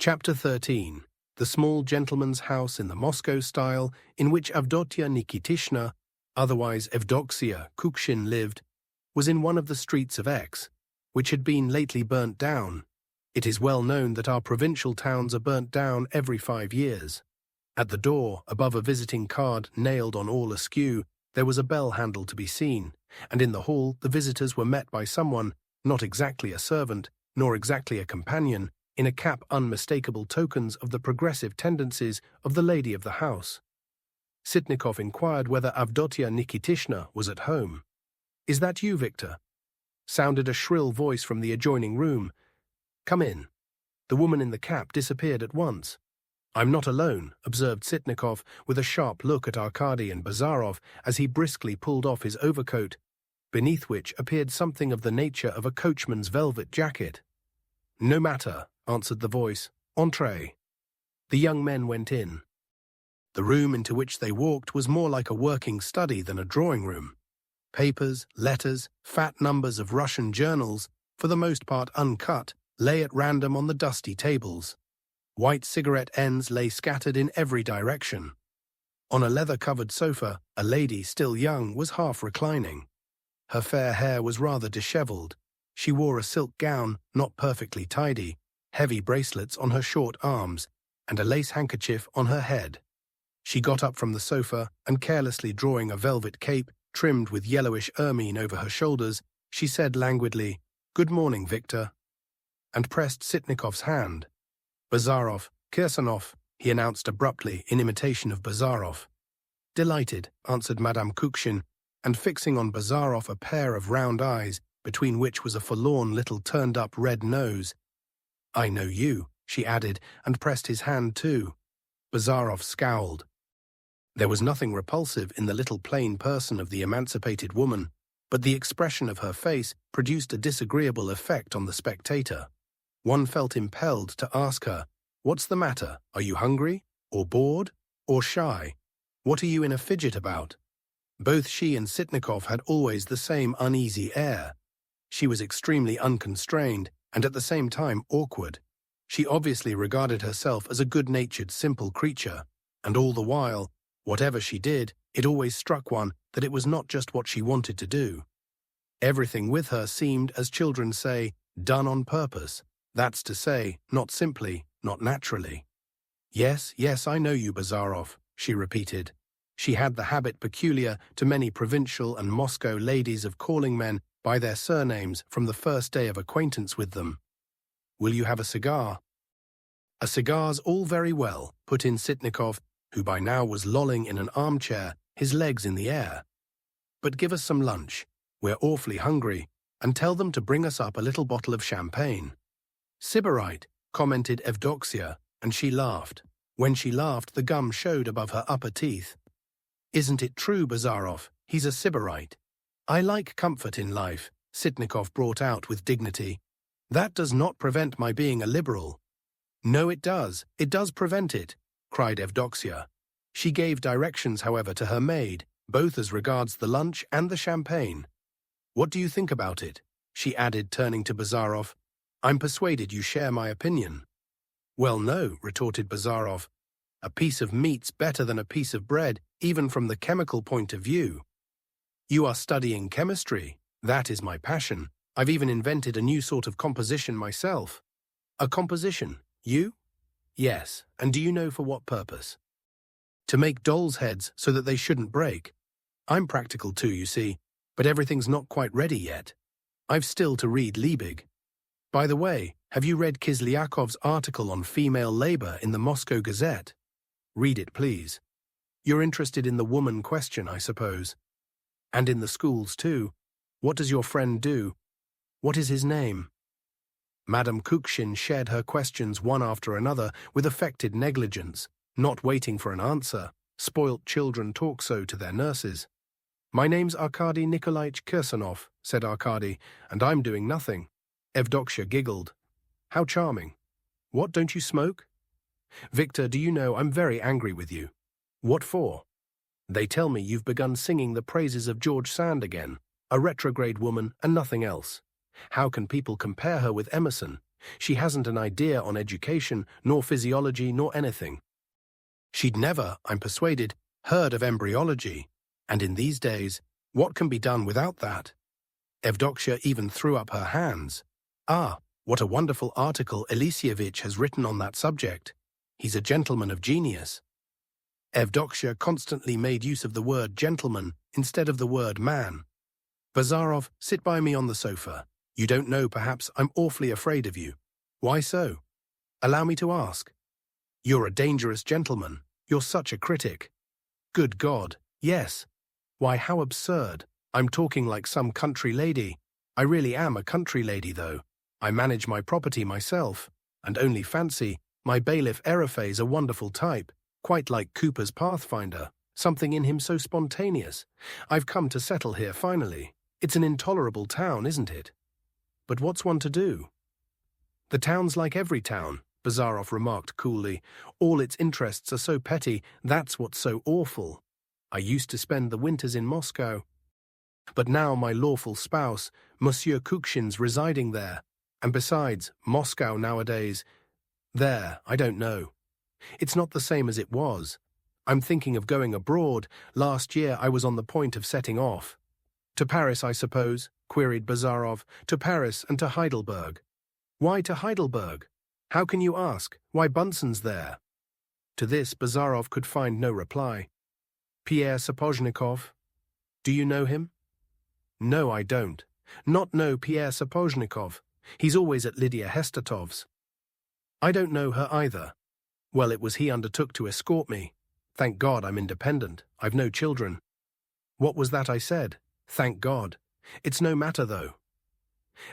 Chapter 13. The small gentleman's house in the Moscow style in which Avdotia Nikitishna, otherwise Evdoxia Kukshin, lived, was in one of the streets of X, which had been lately burnt down. It is well known that our provincial towns are burnt down every 5 years. At the door, above a visiting card nailed on all askew, there was a bell handle to be seen, and in the hall the visitors were met by someone, not exactly a servant, nor exactly a companion, in a cap unmistakable tokens of the progressive tendencies of the lady of the house. Sitnikov inquired whether Avdotia Nikitishna was at home. "Is that you, Victor?" sounded a shrill voice from the adjoining room. "Come in." The woman in the cap disappeared at once. "I'm not alone," observed Sitnikov with a sharp look at Arkady and Bazarov as he briskly pulled off his overcoat, beneath which appeared something of the nature of a coachman's velvet jacket. "No matter," answered the voice. "Entrez." The young men went in. The room into which they walked was more like a working study than a drawing room. Papers, letters, fat numbers of Russian journals, for the most part uncut, lay at random on the dusty tables. White cigarette ends lay scattered in every direction. On a leather-covered sofa, a lady, still young, was half reclining. Her fair hair was rather disheveled. She wore a silk gown, not perfectly tidy, heavy bracelets on her short arms, and a lace handkerchief on her head. She got up from the sofa, and carelessly drawing a velvet cape, trimmed with yellowish ermine over her shoulders, she said languidly, "Good morning, Victor," and pressed Sitnikov's hand. "Bazarov, Kirsanov," he announced abruptly in imitation of Bazarov. "Delighted," answered Madame Kukshin, and fixing on Bazarov a pair of round eyes, between which was a forlorn little turned-up red nose. "I know you," she added, and pressed his hand too. Bazarov scowled. There was nothing repulsive in the little plain person of the emancipated woman, but the expression of her face produced a disagreeable effect on the spectator. One felt impelled to ask her, "What's the matter? Are you hungry? Or bored? Or shy? What are you in a fidget about?" Both she and Sitnikov had always the same uneasy air. She was extremely unconstrained, and at the same time awkward. She obviously regarded herself as a good-natured, simple creature, and all the while, whatever she did, it always struck one that it was not just what she wanted to do. Everything with her seemed, as children say, done on purpose. That's to say, not simply, not naturally. "Yes, yes, I know you, Bazarov," she repeated. She had the habit peculiar to many provincial and Moscow ladies of calling men by their surnames from the first day of acquaintance with them. "Will you have a cigar?" "A cigar's all very well," put in Sitnikov, who by now was lolling in an armchair, his legs in the air. "But give us some lunch. We're awfully hungry, and tell them to bring us up a little bottle of champagne." "Sybarite," commented Evdoxia, and she laughed. When she laughed, the gum showed above her upper teeth. "Isn't it true, Bazarov? He's a Sybarite." "I like comfort in life," Sitnikov brought out with dignity. "That does not prevent my being a liberal." "No, it does. It does prevent it," cried Evdoxia. She gave directions, however, to her maid, both as regards the lunch and the champagne. "What do you think about it?" she added, turning to Bazarov. "I'm persuaded you share my opinion." "Well, no," retorted Bazarov. "A piece of meat's better than a piece of bread, even from the chemical point of view." "You are studying chemistry. That is my passion. I've even invented a new sort of composition myself." "A composition? You?" "Yes, and do you know for what purpose?" "To make dolls' heads so that they shouldn't break. I'm practical too, you see, but everything's not quite ready yet. I've still to read Liebig. By the way, have you read Kislyakov's article on female labor in the Moscow Gazette? Read it, please. You're interested in the woman question, I suppose. And in the schools, too. What does your friend do? What is his name?" Madame Kukshin shed her questions one after another with affected negligence, not waiting for an answer. Spoilt children talk so to their nurses. "My name's Arkady Nikolaich Kirsanov," said Arkady, "and I'm doing nothing." Evdoxia giggled. "How charming. What, don't you smoke?" "Victor, do you know, I'm very angry with you." "What for?" "They tell me you've begun singing the praises of George Sand again. A retrograde woman and nothing else. How can people compare her with Emerson? She hasn't an idea on education, nor physiology, nor anything. She'd never, I'm persuaded, heard of embryology, and in these days, what can be done without that? Evdoksya even threw up her hands. Ah, what a wonderful article Elisievich has written on that subject. He's a gentleman of genius. Evdoksya constantly made use of the word gentleman instead of the word man. Bazarov, sit by me on the sofa. You don't know, perhaps I'm awfully afraid of you. Why so? Allow me to ask. You're a dangerous gentleman. You're such a critic. Good God, yes. Why, how absurd. I'm talking like some country lady. I really am a country lady, though. I manage my property myself. And only fancy, my bailiff Erefe's a wonderful type, quite like Cooper's Pathfinder, something in him so spontaneous. I've come to settle here finally. It's an intolerable town, isn't it? But what's one to do? The town's like every town, Bazarov remarked coolly. All its interests are so petty, that's what's so awful. I used to spend the winters in Moscow. But now my lawful spouse, Monsieur Kukshin's residing there. And besides, Moscow nowadays, there, I don't know. It's not the same as it was. I'm thinking of going abroad. Last year I was on the point of setting off. To Paris, I suppose, queried Bazarov. To Paris and to Heidelberg. Why to Heidelberg? How can you ask? Why, Bunsen's there. To this Bazarov could find no reply. Pierre Sapozhnikov. Do you know him? No, I don't. Not know Pierre Sapozhnikov. He's always at Lydia Hestatov's. I don't know her either. Well, it was he undertook to escort me. Thank God I'm independent. I've no children. What was that I said? Thank God. It's no matter, though.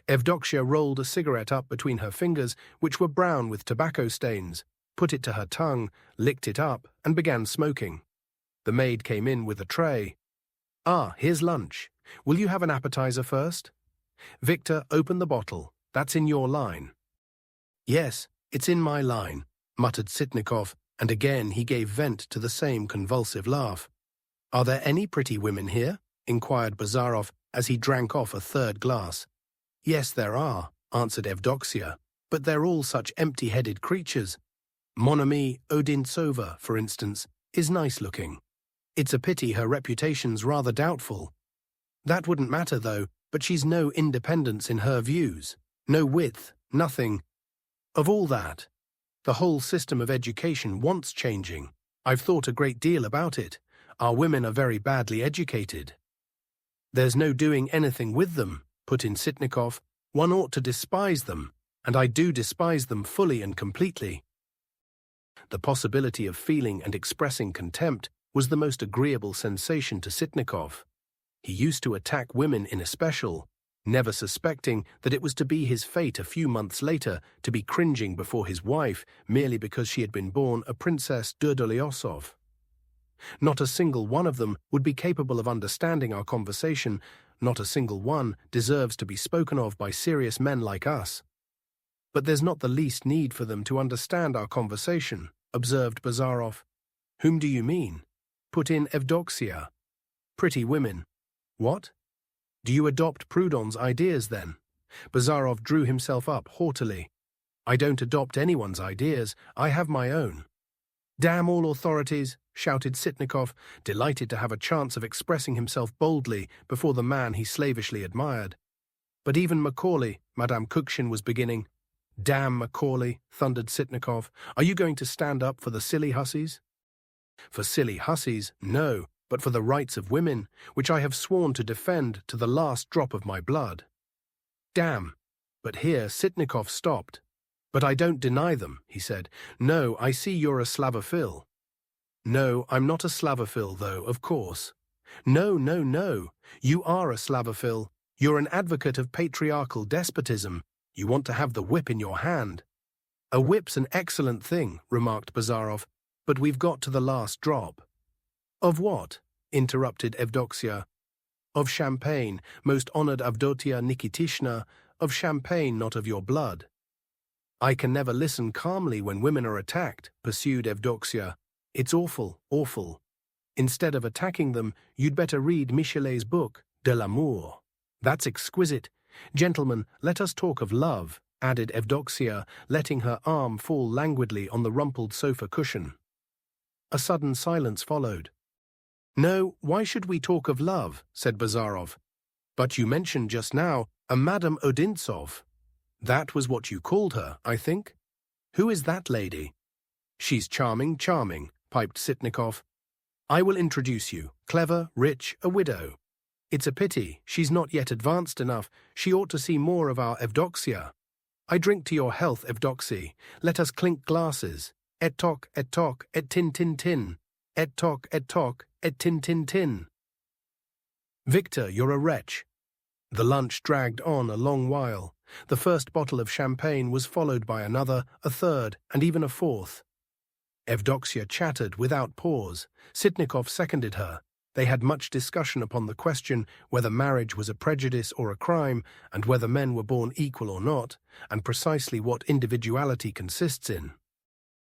Evdoksya rolled a cigarette up between her fingers, which were brown with tobacco stains, put it to her tongue, licked it up, and began smoking. The maid came in with a tray. Ah, here's lunch. Will you have an appetizer first? Victor, open the bottle. That's in your line. Yes, it's in my line, muttered Sitnikov, and again he gave vent to the same convulsive laugh. Are there any pretty women here? Inquired Bazarov as he drank off a third glass. Yes, there are, answered Evdoksya, but they're all such empty-headed creatures. Mon amie Odintsova, for instance, is nice-looking. It's a pity her reputation's rather doubtful. That wouldn't matter, though, but she's no independence in her views. No width, nothing. Of all that, the whole system of education wants changing. I've thought a great deal about it. Our women are very badly educated. There's no doing anything with them, put in Sitnikov. One ought to despise them, and I do despise them fully and completely. The possibility of feeling and expressing contempt was the most agreeable sensation to Sitnikov. He used to attack women in especial, never suspecting that it was to be his fate a few months later to be cringing before his wife merely because she had been born a Princess Durdolyosov. Not a single one of them would be capable of understanding our conversation. Not a single one deserves to be spoken of by serious men like us. But there's not the least need for them to understand our conversation, observed Bazarov. Whom do you mean? Put in Evdoksya. Pretty women. What? Do you adopt Proudhon's ideas, then? Bazarov drew himself up haughtily. I don't adopt anyone's ideas. I have my own. Damn all authorities, shouted Sitnikov, delighted to have a chance of expressing himself boldly before the man he slavishly admired. But even Macaulay, Madame Kukshin was beginning. Damn Macaulay, thundered Sitnikov. Are you going to stand up for the silly hussies? For silly hussies, no, but for the rights of women, which I have sworn to defend to the last drop of my blood. Damn. But here Sitnikov stopped. But I don't deny them, he said. No, I see you're a Slavophil. No, I'm not a Slavophil, though, of course. No, no, no. You are a Slavophil. You're an advocate of patriarchal despotism. You want to have the whip in your hand. A whip's an excellent thing, remarked Bazarov, but we've got to the last drop. Of what? Interrupted Evdoksya. Of champagne, most honored Avdotia Nikitishna, of champagne, not of your blood. I can never listen calmly when women are attacked, pursued Evdoksya. It's awful, awful. Instead of attacking them, you'd better read Michelet's book, De l'amour. That's exquisite. Gentlemen, let us talk of love. added Evdoxia, letting her arm fall languidly on the rumpled sofa cushion. A sudden silence followed. "No, why should we talk of love?" said Bazarov. "But you mentioned just now a Madame Odintsov. That was what you called her, I think? Who is that lady?" "She's charming, charming," piped Sitnikov. "I will introduce you. Clever, rich, a widow. It's a pity she's not yet advanced enough. She ought to see more of our Evdoxia. I drink to your health, Evdoxy. Let us clink glasses. Et toc, et tin tin tin. Et toc, et tin tin tin." "Victor, you're a wretch." The lunch dragged on a long while. The first bottle of champagne was followed by another, a third, and even a fourth. Evdoxia chattered without pause. Sitnikov seconded her. They had much discussion upon the question whether marriage was a prejudice or a crime, and whether men were born equal or not, and precisely what individuality consists in.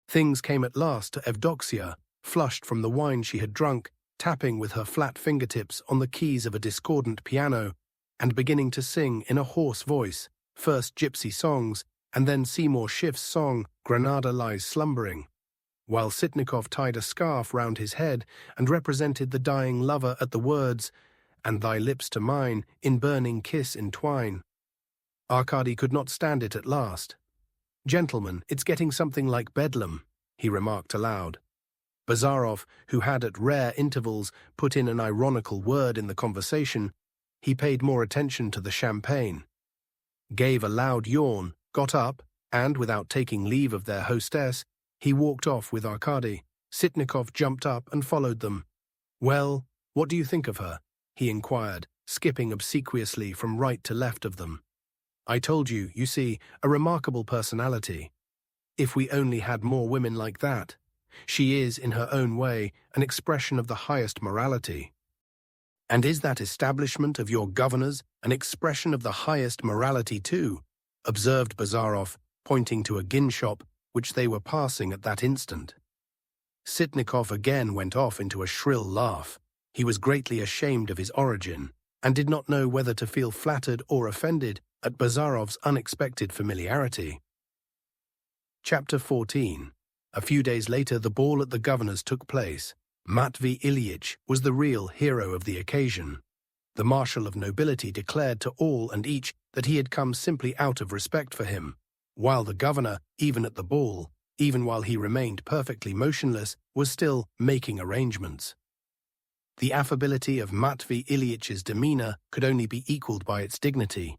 Things came at last to Evdoxia, flushed from the wine she had drunk, tapping with her flat fingertips on the keys of a discordant piano, and beginning to sing in a hoarse voice, first gypsy songs, and then Seymour Schiff's song, "Granada Lies Slumbering," while Sitnikov tied a scarf round his head and represented the dying lover at the words, "And thy lips to mine, in burning kiss entwine." Arkady could not stand it at last. "Gentlemen, it's getting something like bedlam," he remarked aloud. Bazarov, who had at rare intervals put in an ironical word in the conversation, he paid more attention to the champagne, gave a loud yawn, got up, and, without taking leave of their hostess, he walked off with Arkady. Sitnikov jumped up and followed them. "Well, what do you think of her?" he inquired, skipping obsequiously from right to left of them. "I told you, you see, a remarkable personality. If we only had more women like that. She is, in her own way, an expression of the highest morality." "And is that establishment of your governors an expression of the highest morality too?" observed Bazarov, pointing to a gin shop which they were passing at that instant. Sitnikov again went off into a shrill laugh. He was greatly ashamed of his origin, and did not know whether to feel flattered or offended at Bazarov's unexpected familiarity. Chapter 14. A few days later the ball at the governor's took place. Matvey Ilyich was the real hero of the occasion. The marshal of nobility declared to all and each that he had come simply out of respect for him, while the governor, even at the ball, even while he remained perfectly motionless, was still making arrangements. The affability of Matvey Ilyich's demeanor could only be equaled by its dignity.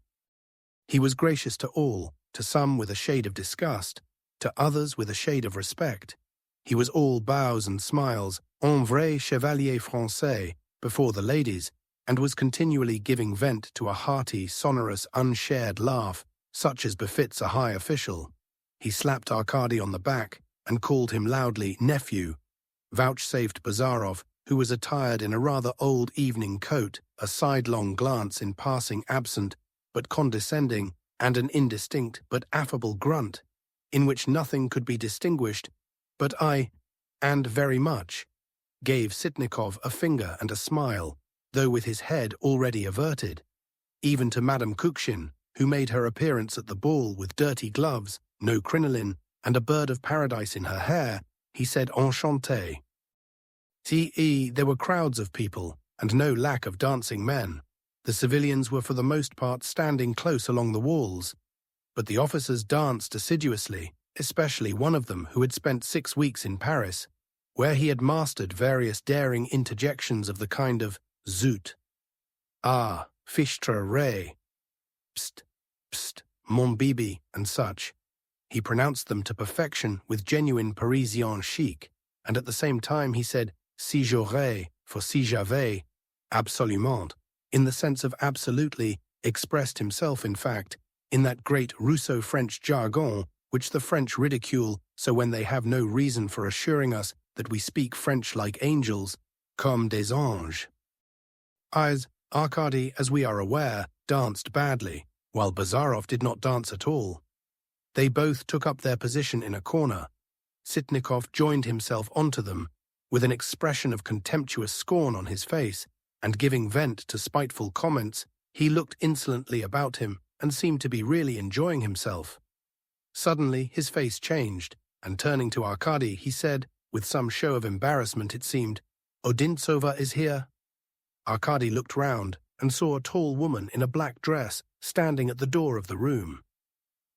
He was gracious to all, to some with a shade of disgust, to others with a shade of respect. He was all bows and smiles, en vrai chevalier français, before the ladies, and was continually giving vent to a hearty, sonorous, unshared laugh, such as befits a high official. He slapped Arkady on the back and called him loudly nephew, vouchsafed Bazarov, who was attired in a rather old evening coat, a sidelong glance in passing absent but condescending, and an indistinct but affable grunt, in which nothing could be distinguished, but and very much, gave Sitnikov a finger and a smile, though with his head already averted. Even to Madame Kukshin, who made her appearance at the ball with dirty gloves, no crinoline, and a bird of paradise in her hair, he said enchanté. There were crowds of people, and no lack of dancing men. The civilians were for the most part standing close along the walls, but the officers danced assiduously, especially one of them who had spent 6 weeks in Paris, where he had mastered various daring interjections of the kind of Zut, Ah, fichtre ray, Pst, Pst, mon bibi, and such. He pronounced them to perfection with genuine Parisian chic, and at the same time he said si j'aurais for si j'avais, absolument, in the sense of absolutely, expressed himself, in fact, in that great Russo-French jargon which the French ridicule, so when they have no reason for assuring us that we speak French like angels, comme des anges. As Arkady, as we are aware, danced badly, while Bazarov did not dance at all. They both took up their position in a corner. Sitnikov joined himself onto them, with an expression of contemptuous scorn on his face, and giving vent to spiteful comments, he looked insolently about him and seemed to be really enjoying himself. Suddenly, his face changed, and turning to Arkady, he said, with some show of embarrassment it seemed, "Odintsova is here." Arkady looked round and saw a tall woman in a black dress standing at the door of the room.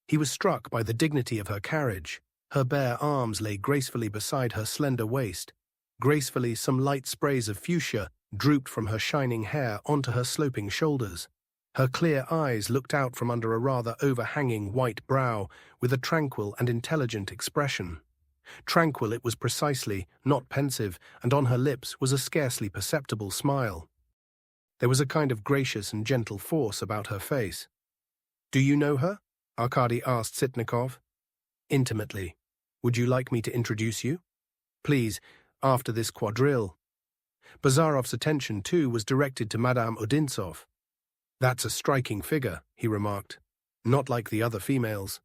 He was struck by the dignity of her carriage. Her bare arms lay gracefully beside her slender waist. Gracefully, some light sprays of fuchsia drooped from her shining hair onto her sloping shoulders. Her clear eyes looked out from under a rather overhanging white brow with a tranquil and intelligent expression. Tranquil it was precisely, not pensive, and on her lips was a scarcely perceptible smile. There was a kind of gracious and gentle force about her face. "Do you know her?" Arkady asked Sitnikov. "Intimately. Would you like me to introduce you?" "Please, after this quadrille." Bazarov's attention, too, was directed to Madame Odintsov. "That's a striking figure," he remarked. "Not like the other females."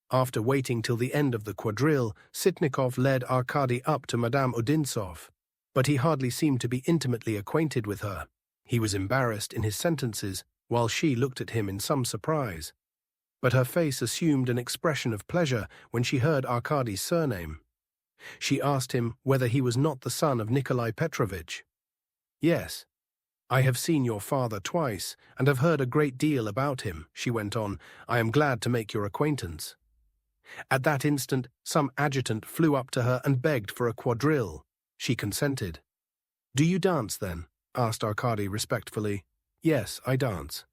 After waiting till the end of the quadrille, Sitnikov led Arkady up to Madame Odintsov, but he hardly seemed to be intimately acquainted with her. He was embarrassed in his sentences, while she looked at him in some surprise. But her face assumed an expression of pleasure when she heard Arkady's surname. She asked him whether he was not the son of Nikolai Petrovitch. "Yes. I have seen your father twice, and have heard a great deal about him," she went on. "I am glad to make your acquaintance." At that instant, some adjutant flew up to her and begged for a quadrille. She consented. "Do you dance, then?" asked Arkady respectfully. "Yes, I dance."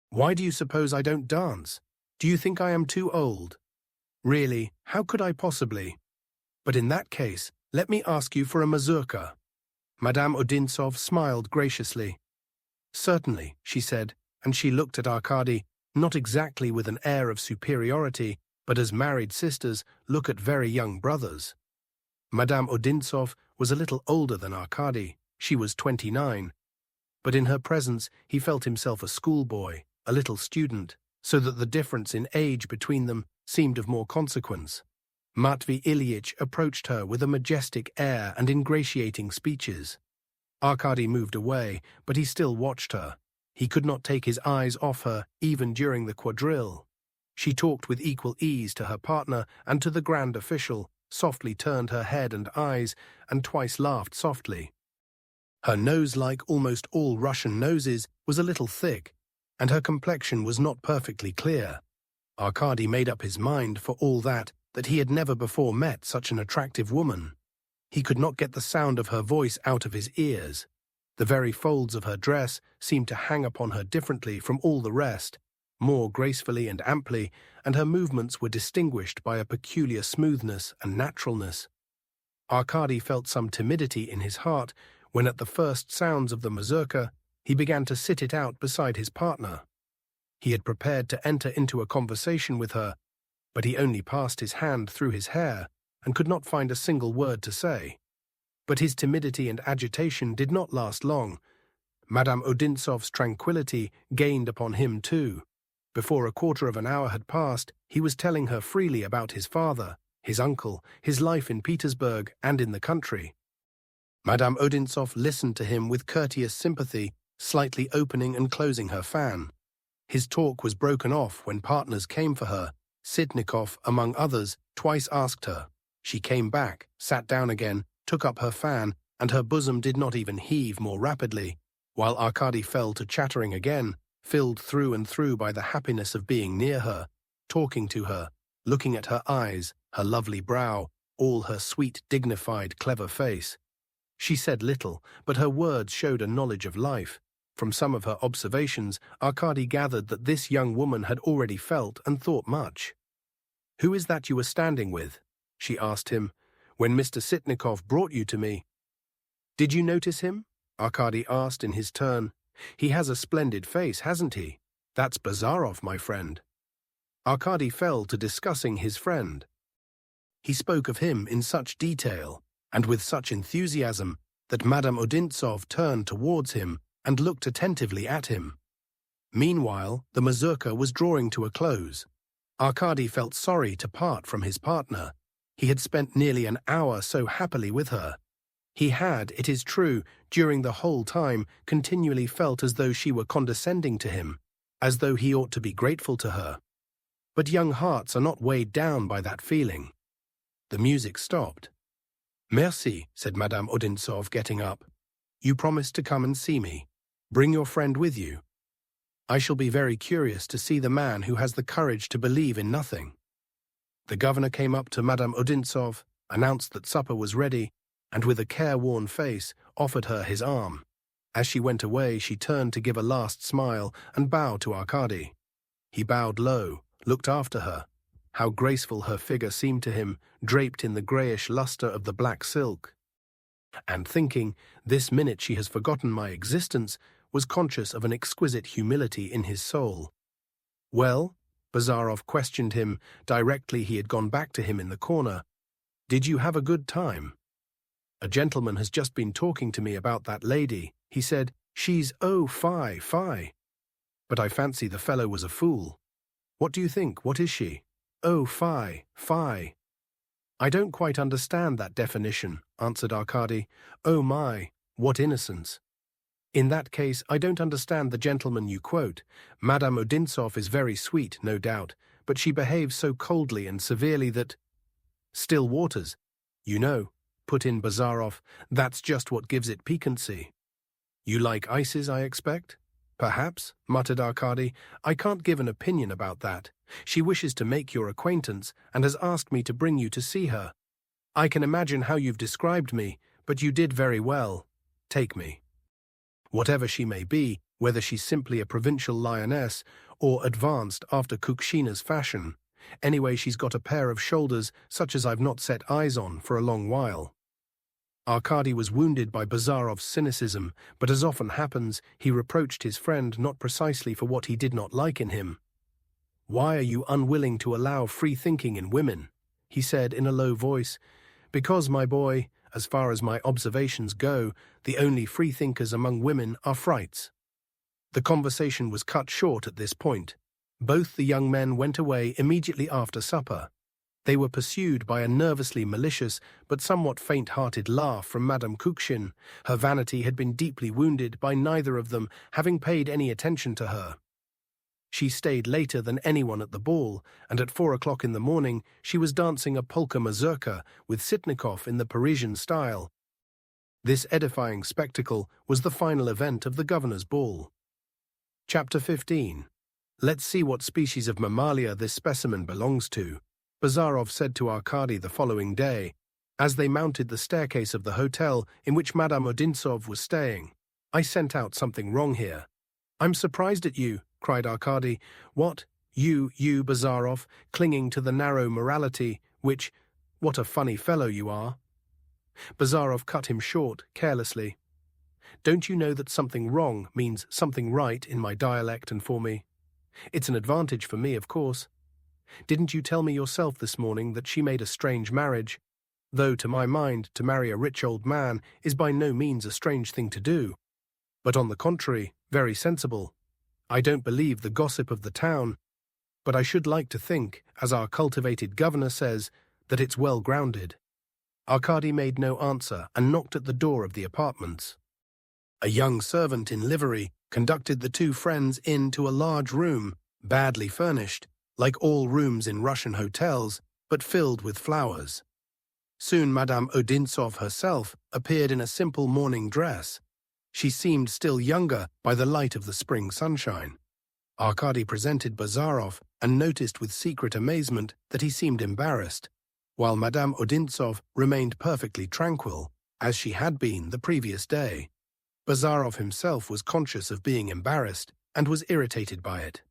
"Why do you suppose I don't dance? Do you think I am too old?" "Really, how could I possibly? But in that case, let me ask you for a mazurka." Madame Odintsov smiled graciously. "Certainly," she said, and she looked at Arkady, not exactly with an air of superiority, but as married sisters look at very young brothers. Madame Odintsov was a little older than Arkady. She was 29. But in her presence he felt himself a schoolboy, a little student, so that the difference in age between them seemed of more consequence. Matvey Ilyitch approached her with a majestic air and ingratiating speeches. Arkady moved away, but he still watched her. He could not take his eyes off her, even during the quadrille. She talked with equal ease to her partner and to the grand official, softly turned her head and eyes, and twice laughed softly. Her nose, like almost all Russian noses, was a little thick, and her complexion was not perfectly clear. Arkady made up his mind, for all that he had never before met such an attractive woman. He could not get the sound of her voice out of his ears. The very folds of her dress seemed to hang upon her differently from all the rest, more gracefully and amply, and her movements were distinguished by a peculiar smoothness and naturalness. Arkady felt some timidity in his heart when, at the first sounds of the mazurka, he began to sit it out beside his partner. He had prepared to enter into a conversation with her, but he only passed his hand through his hair and could not find a single word to say. But his timidity and agitation did not last long. Madame Odintsov's tranquillity gained upon him too. Before a quarter of an hour had passed, he was telling her freely about his father, his uncle, his life in Petersburg and in the country. Madame Odintsov listened to him with courteous sympathy, slightly opening and closing her fan. His talk was broken off when partners came for her. Sitnikov, among others, twice asked her. She came back, sat down again, took up her fan, and her bosom did not even heave more rapidly, while Arkady fell to chattering again, filled through and through by the happiness of being near her, talking to her, looking at her eyes, her lovely brow, all her sweet, dignified, clever face. She said little, but her words showed a knowledge of life. From some of her observations, Arkady gathered that this young woman had already felt and thought much. "Who is that you were standing with?" she asked him, "when Mr. Sitnikov brought you to me." "Did you notice him?" Arkady asked in his turn. "He has a splendid face, hasn't he? That's Bazarov, my friend." Arkady fell to discussing his friend. He spoke of him in such detail, and with such enthusiasm, that Madame Odintsov turned towards him and looked attentively at him. Meanwhile, the mazurka was drawing to a close. Arkady felt sorry to part from his partner. He had spent nearly an hour so happily with her. He had, it is true, during the whole time, continually felt as though she were condescending to him. as though he ought to be grateful to her. But young hearts are not weighed down by that feeling. The music stopped. "Merci," said Madame Odintsov, getting up. "You promised to come and see me. Bring your friend with you. I shall be very curious to see the man who has the courage to believe in nothing." The governor came up to Madame Odintsov, announced that supper was ready, and with a careworn face offered her his arm. As she went away, she turned to give a last smile and bow to Arkady. He bowed low, looked after her. How graceful her figure seemed to him, draped in the greyish lustre of the black silk. And thinking, "This minute she has forgotten my existence," was conscious of an exquisite humility in his soul. "Well?" Bazarov questioned him directly he had gone back to him in the corner. "Did you have a good time?" "A gentleman has just been talking to me about that lady. He said, 'She's fie. But I fancy the fellow was a fool. What do you think? What is she?" Fie. "I don't quite understand that definition," answered Arkady. "Oh my, what innocence. In that case, I don't understand the gentleman you quote. Madame Odintsov is very sweet, no doubt, but she behaves so coldly and severely that—" "Still waters, you know," put in Bazarov. "That's just what gives it piquancy." "You like ices, I expect?" "Perhaps," muttered Arkady. "I can't give an opinion about that. She wishes to make your acquaintance and has asked me to bring you to see her. I can imagine how you've described me, but you did very well. Take me. Whatever she may be, whether she's simply a provincial lioness or advanced after Kukshina's fashion, anyway she's got a pair of shoulders such as I've not set eyes on for a long while." Arkady was wounded by Bazarov's cynicism, but as often happens, he reproached his friend not precisely for what he did not like in him. "Why are you unwilling to allow free thinking in women?" he said in a low voice. "Because, my boy, as far as my observations go, the only freethinkers among women are frights." The conversation was cut short at this point. Both the young men went away immediately after supper. They were pursued by a nervously malicious but somewhat faint-hearted laugh from Madame Kukshin. Her vanity had been deeply wounded by neither of them having paid any attention to her. She stayed later than anyone at the ball, and at 4 o'clock in the morning she was dancing a polka mazurka with Sitnikov in the Parisian style. This edifying spectacle was the final event of the governor's ball. Chapter 15. "Let's see what species of mammalia this specimen belongs to," Bazarov said to Arkady the following day, as they mounted the staircase of the hotel in which Madame Odintsov was staying. "I sent out something wrong here." "I'm surprised at you," cried Arkady. "What? You, Bazarov, clinging to the narrow morality, which— What a funny fellow you are." Bazarov cut him short, carelessly. "Don't you know that something wrong means something right in my dialect and for me? It's an advantage for me, of course. Didn't you tell me yourself this morning that she made a strange marriage? Though, to my mind, to marry a rich old man is by no means a strange thing to do. But on the contrary, very sensible. I don't believe the gossip of the town, but I should like to think, as our cultivated governor says, that it's well grounded." Arkady made no answer and knocked at the door of the apartments. A young servant in livery conducted the two friends into a large room, badly furnished, like all rooms in Russian hotels, but filled with flowers. Soon Madame Odintsov herself appeared in a simple morning dress. She seemed still younger by the light of the spring sunshine. Arkady presented Bazarov and noticed with secret amazement that he seemed embarrassed, while Madame Odintsov remained perfectly tranquil, as she had been the previous day. Bazarov himself was conscious of being embarrassed and was irritated by it.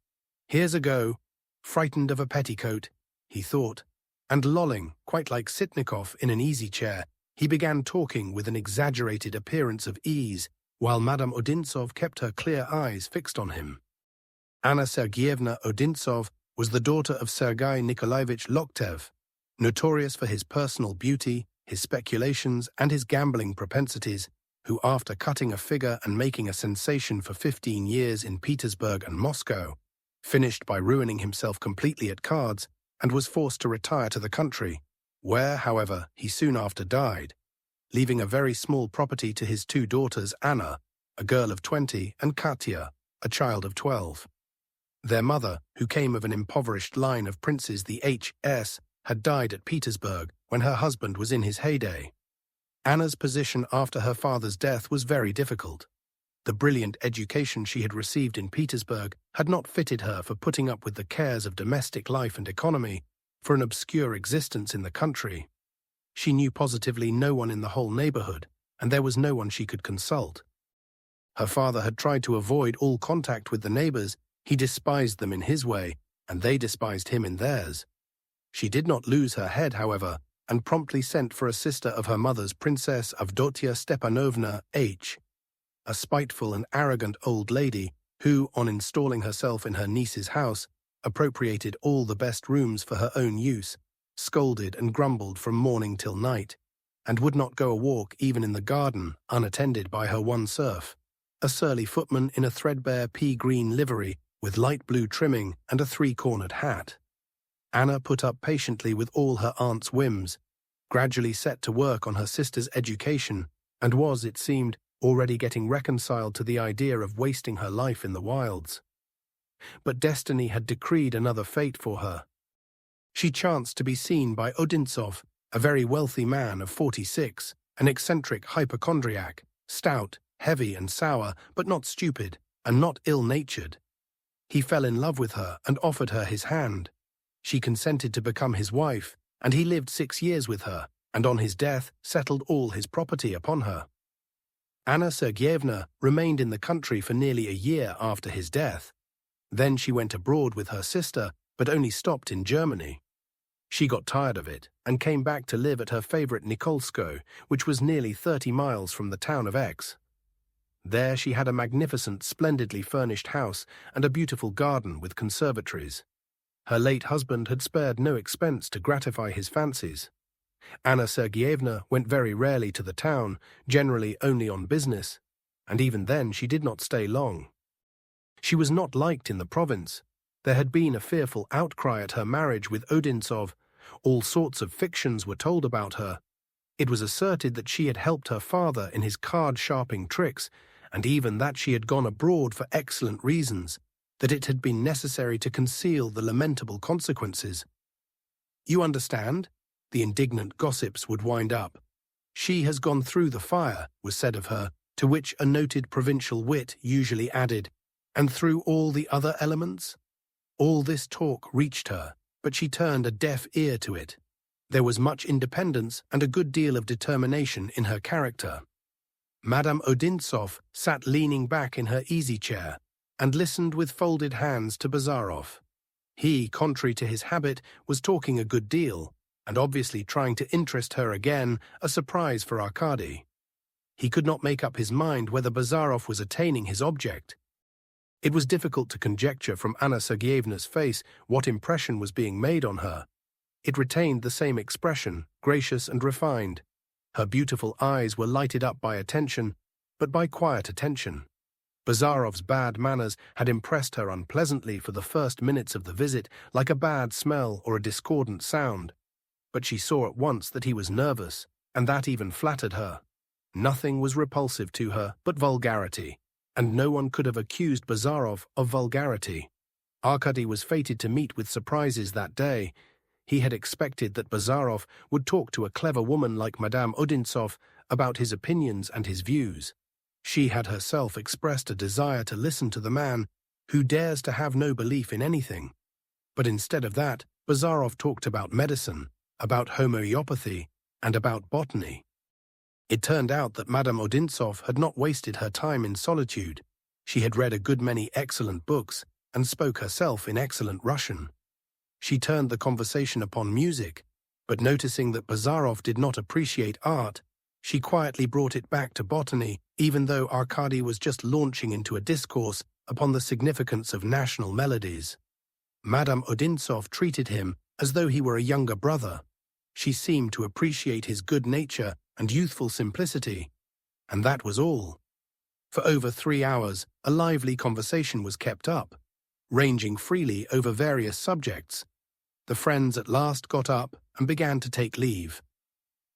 "Here's a go, frightened of a petticoat," he thought, and lolling, quite like Sitnikov in an easy-chair, he began talking with an exaggerated appearance of ease, while Madame Odintsov kept her clear eyes fixed on him. Anna Sergeyevna Odintsov was the daughter of Sergei Nikolaevich Loktev, notorious for his personal beauty, his speculations, and his gambling propensities, who, after cutting a figure and making a sensation for 15 years in Petersburg and Moscow, finished by ruining himself completely at cards and was forced to retire to the country, where, however, he soon after died, leaving a very small property to his two daughters, Anna, a girl of 20, and Katya, a child of 12. Their mother, who came of an impoverished line of princes, the H.S., had died at Petersburg when her husband was in his heyday. Anna's position after her father's death was very difficult. The brilliant education she had received in Petersburg had not fitted her for putting up with the cares of domestic life and economy, for an obscure existence in the country. She knew positively no one in the whole neighborhood, and there was no one she could consult. Her father had tried to avoid all contact with the neighbors. He despised them in his way, and they despised him in theirs. She did not lose her head, however, and promptly sent for a sister of her mother's, Princess Avdotia Stepanovna H., a spiteful and arrogant old lady who, on installing herself in her niece's house, appropriated all the best rooms for her own use, scolded and grumbled from morning till night, and would not go a walk even in the garden unattended by her one serf, a surly footman in a threadbare pea-green livery with light blue trimming and a three-cornered hat. Anna put up patiently with all her aunt's whims, gradually set to work on her sister's education, and was, it seemed, already getting reconciled to the idea of wasting her life in the wilds. But destiny had decreed another fate for her. She chanced to be seen by Odintsov, a very wealthy man of 46, an eccentric hypochondriac, stout, heavy and sour, but not stupid, and not ill-natured. He fell in love with her and offered her his hand. She consented to become his wife, and he lived 6 years with her, and on his death settled all his property upon her. Anna Sergeyevna remained in the country for nearly a year after his death. Then she went abroad with her sister, but only stopped in Germany. She got tired of it and came back to live at her favorite Nikolskoe, which was nearly 30 miles from the town of X. There she had a magnificent, splendidly furnished house and a beautiful garden with conservatories. Her late husband had spared no expense to gratify his fancies. Anna Sergeyevna went very rarely to the town, generally only on business, and even then she did not stay long. She was not liked in the province. There had been a fearful outcry at her marriage with Odintsov. All sorts of fictions were told about her. It was asserted that she had helped her father in his card-sharping tricks, and even that she had gone abroad for excellent reasons, that it had been necessary to conceal the lamentable consequences. "You understand?" the indignant gossips would wind up. "She has gone through the fire," was said of her, to which a noted provincial wit usually added, "and through all the other elements?" All this talk reached her, but she turned a deaf ear to it. There was much independence and a good deal of determination in her character. Madame Odintsov sat leaning back in her easy-chair and listened with folded hands to Bazarov. He, contrary to his habit, was talking a good deal, and obviously trying to interest her again, a surprise for Arkady. He could not make up his mind whether Bazarov was attaining his object. It was difficult to conjecture from Anna Sergeyevna's face what impression was being made on her. It retained the same expression, gracious and refined. Her beautiful eyes were lighted up by attention, but by quiet attention. Bazarov's bad manners had impressed her unpleasantly for the first minutes of the visit, like a bad smell or a discordant sound. But she saw at once that he was nervous, and that even flattered her. Nothing was repulsive to her but vulgarity, and no one could have accused Bazarov of vulgarity. Arkady was fated to meet with surprises that day. He had expected that Bazarov would talk to a clever woman like Madame Odintsov about his opinions and his views. She had herself expressed a desire to listen to the man who dares to have no belief in anything. But instead of that, Bazarov talked about medicine, about homeopathy, and about botany. It turned out that Madame Odintsov had not wasted her time in solitude. She had read a good many excellent books and spoke herself in excellent Russian. She turned the conversation upon music, but noticing that Bazarov did not appreciate art, she quietly brought it back to botany, even though Arkady was just launching into a discourse upon the significance of national melodies. Madame Odintsov treated him as though he were a younger brother. She seemed to appreciate his good nature and youthful simplicity, and that was all. For over 3 hours, a lively conversation was kept up, ranging freely over various subjects. The friends at last got up and began to take leave.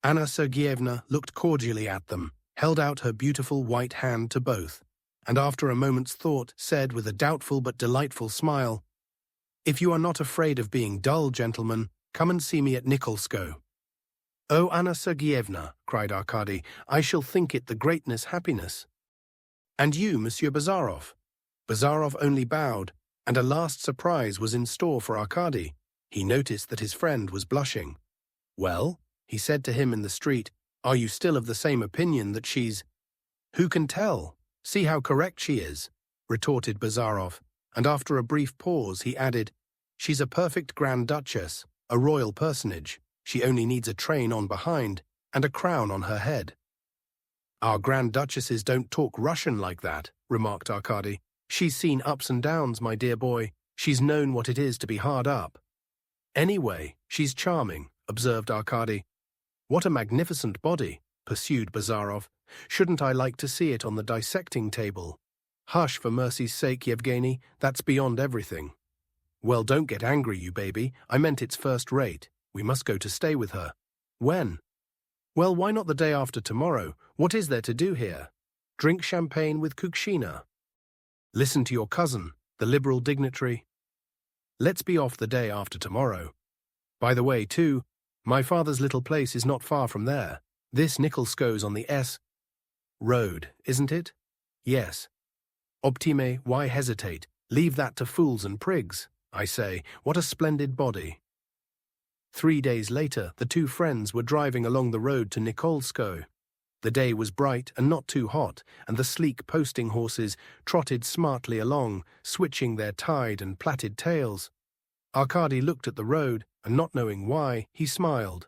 Anna Sergeyevna looked cordially at them, held out her beautiful white hand to both, and after a moment's thought said with a doubtful but delightful smile, "If you are not afraid of being dull, gentlemen, come and see me at Nikolskoe." "Oh, Anna Sergeyevna," cried Arkady, "I shall think it the greatest happiness." "And you, Monsieur Bazarov?" Bazarov only bowed, and a last surprise was in store for Arkady. He noticed that his friend was blushing. "Well," he said to him in the street, "are you still of the same opinion that she's—" "Who can tell? See how correct she is," retorted Bazarov, and after a brief pause he added, "She's a perfect Grand Duchess, a royal personage. She only needs a train on behind and a crown on her head." "Our Grand Duchesses don't talk Russian like that," remarked Arkady. "She's seen ups and downs, my dear boy. She's known what it is to be hard up." "Anyway, she's charming," observed Arkady. "What a magnificent body," pursued Bazarov. "Shouldn't I like to see it on the dissecting table?" "Hush, for mercy's sake, Yevgeny, that's beyond everything." "Well, don't get angry, you baby. I meant it's first rate. We must go to stay with her." "When?" "Well, why not the day after tomorrow? What is there to do here? Drink champagne with Kukshina. Listen to your cousin, the liberal dignitary. Let's be off the day after tomorrow. By the way, too, my father's little place is not far from there. This Nikolskoe's on the S road, isn't it?" "Yes." "Optime, why hesitate? Leave that to fools and prigs. I say, what a splendid body." 3 days later, the two friends were driving along the road to Nikolskoe. The day was bright and not too hot, and the sleek posting horses trotted smartly along, switching their tied and plaited tails. Arkady looked at the road, and not knowing why, he smiled.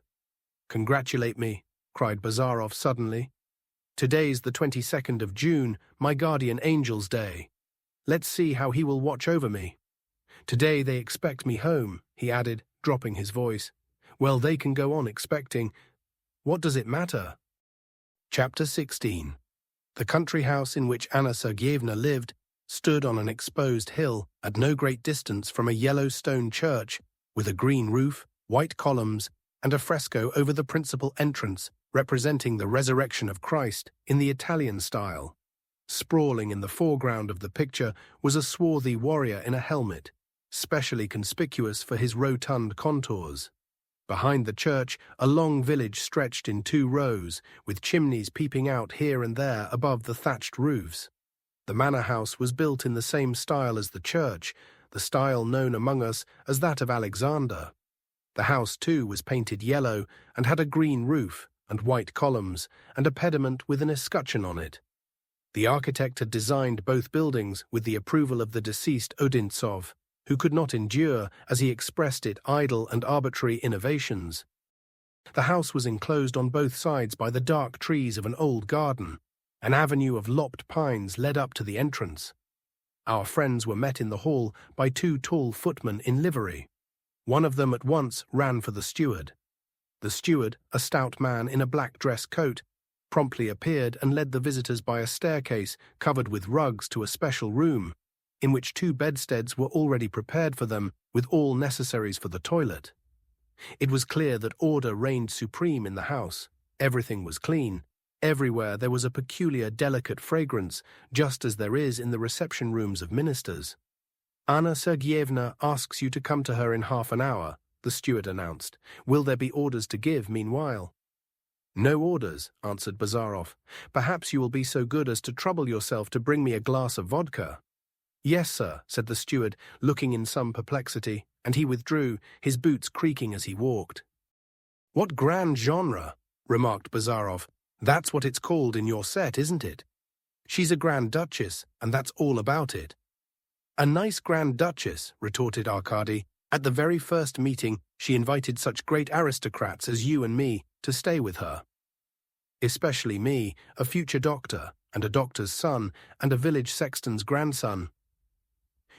"Congratulate me," cried Bazarov suddenly. "Today's the 22nd of June, my guardian angel's day. Let's see how he will watch over me. Today they expect me home," he added, dropping his voice. "Well, they can go on expecting. What does it matter?" Chapter 16. The country house in which Anna Sergeyevna lived stood on an exposed hill at no great distance from a yellow stone church with a green roof, white columns, and a fresco over the principal entrance representing the resurrection of Christ in the Italian style. Sprawling in the foreground of the picture was a swarthy warrior in a helmet, specially conspicuous for his rotund contours. Behind the church, a long village stretched in 2 rows, with chimneys peeping out here and there above the thatched roofs. The manor house was built in the same style as the church, the style known among us as that of Alexander. The house, too, was painted yellow and had a green roof and white columns and a pediment with an escutcheon on it. The architect had designed both buildings with the approval of the deceased Odintsov, who could not endure, as he expressed it, idle and arbitrary innovations. The house was enclosed on both sides by the dark trees of an old garden. An avenue of lopped pines led up to the entrance. Our friends were met in the hall by 2 tall footmen in livery. One of them at once ran for the steward. The steward, a stout man in a black dress coat, promptly appeared and led the visitors by a staircase covered with rugs to a special room, in which 2 bedsteads were already prepared for them with all necessaries for the toilet. It was clear that order reigned supreme in the house. Everything was clean. Everywhere there was a peculiar delicate fragrance, just as there is in the reception rooms of ministers. "Anna Sergeyevna asks you to come to her in half an hour," the steward announced. "Will there be orders to give meanwhile?" "No orders," answered Bazarov. "Perhaps you will be so good as to trouble yourself to bring me a glass of vodka." "Yes, sir," said the steward, looking in some perplexity, and he withdrew, his boots creaking as he walked. "What grand genre," remarked Bazarov. "That's what it's called in your set, isn't it? She's a Grand Duchess, and that's all about it." "A nice Grand Duchess," retorted Arkady. "At the very first meeting, she invited such great aristocrats as you and me to stay with her. Especially me, a future doctor, and a doctor's son, and a village sexton's grandson.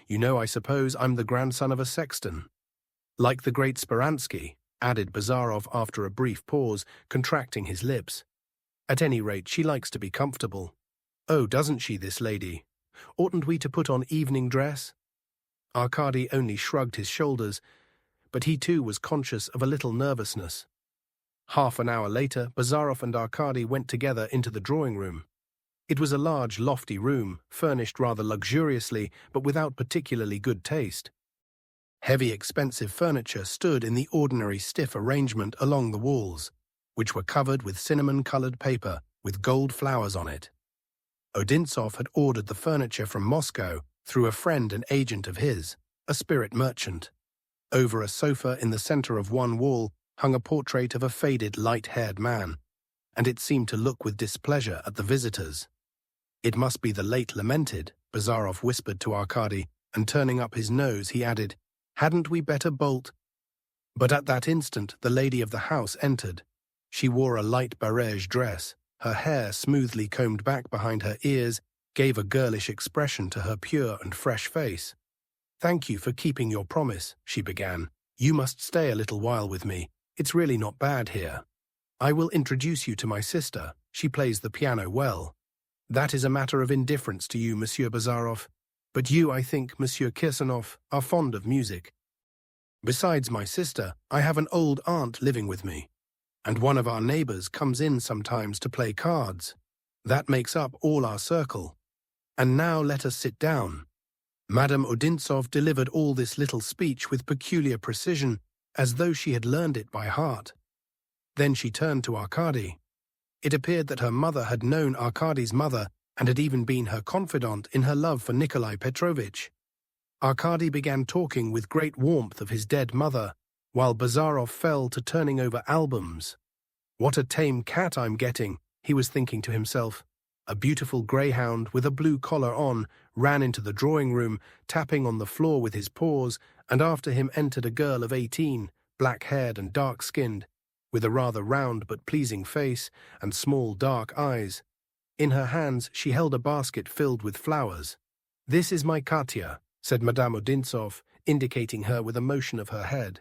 You know, I suppose, I'm the grandson of a sexton. Like the great Speransky," added Bazarov after a brief pause, contracting his lips. "At any rate, she likes to be comfortable." "Oh, doesn't she, this lady? Oughtn't we to put on evening dress?" Arkady only shrugged his shoulders, but he too was conscious of a little nervousness. Half an hour later, Bazarov and Arkady went together into the drawing-room. It was a large, lofty room, furnished rather luxuriously, but without particularly good taste. Heavy, expensive furniture stood in the ordinary stiff arrangement along the walls, which were covered with cinnamon-colored paper with gold flowers on it. Odintsov had ordered the furniture from Moscow through a friend and agent of his, a spirit merchant. Over a sofa in the center of one wall hung a portrait of a faded, light-haired man, and it seemed to look with displeasure at the visitors. "It must be the late lamented," Bazarov whispered to Arkady, and turning up his nose, he added, "Hadn't we better bolt?" But at that instant the lady of the house entered. She wore a light barège dress. Her hair, smoothly combed back behind her ears, gave a girlish expression to her pure and fresh face. "Thank you for keeping your promise," she began. "You must stay a little while with me. It's really not bad here. I will introduce you to my sister. She plays the piano well. That is a matter of indifference to you, Monsieur Bazarov. But you, I think, Monsieur Kirsanov, are fond of music. Besides my sister, I have an old aunt living with me, and one of our neighbors comes in sometimes to play cards. That makes up all our circle. And now let us sit down." Madame Odintsov delivered all this little speech with peculiar precision, as though she had learned it by heart. Then she turned to Arkady. It appeared that her mother had known Arkady's mother and had even been her confidant in her love for Nikolai Petrovitch. Arkady began talking with great warmth of his dead mother, while Bazarov fell to turning over albums. "What a tame cat I'm getting," he was thinking to himself. A beautiful greyhound with a blue collar on ran into the drawing-room, tapping on the floor with his paws, and after him entered a girl of 18, black-haired and dark-skinned, with a rather round but pleasing face and small dark eyes. In her hands she held a basket filled with flowers. "This is my Katya," said Madame Odintsov, indicating her with a motion of her head.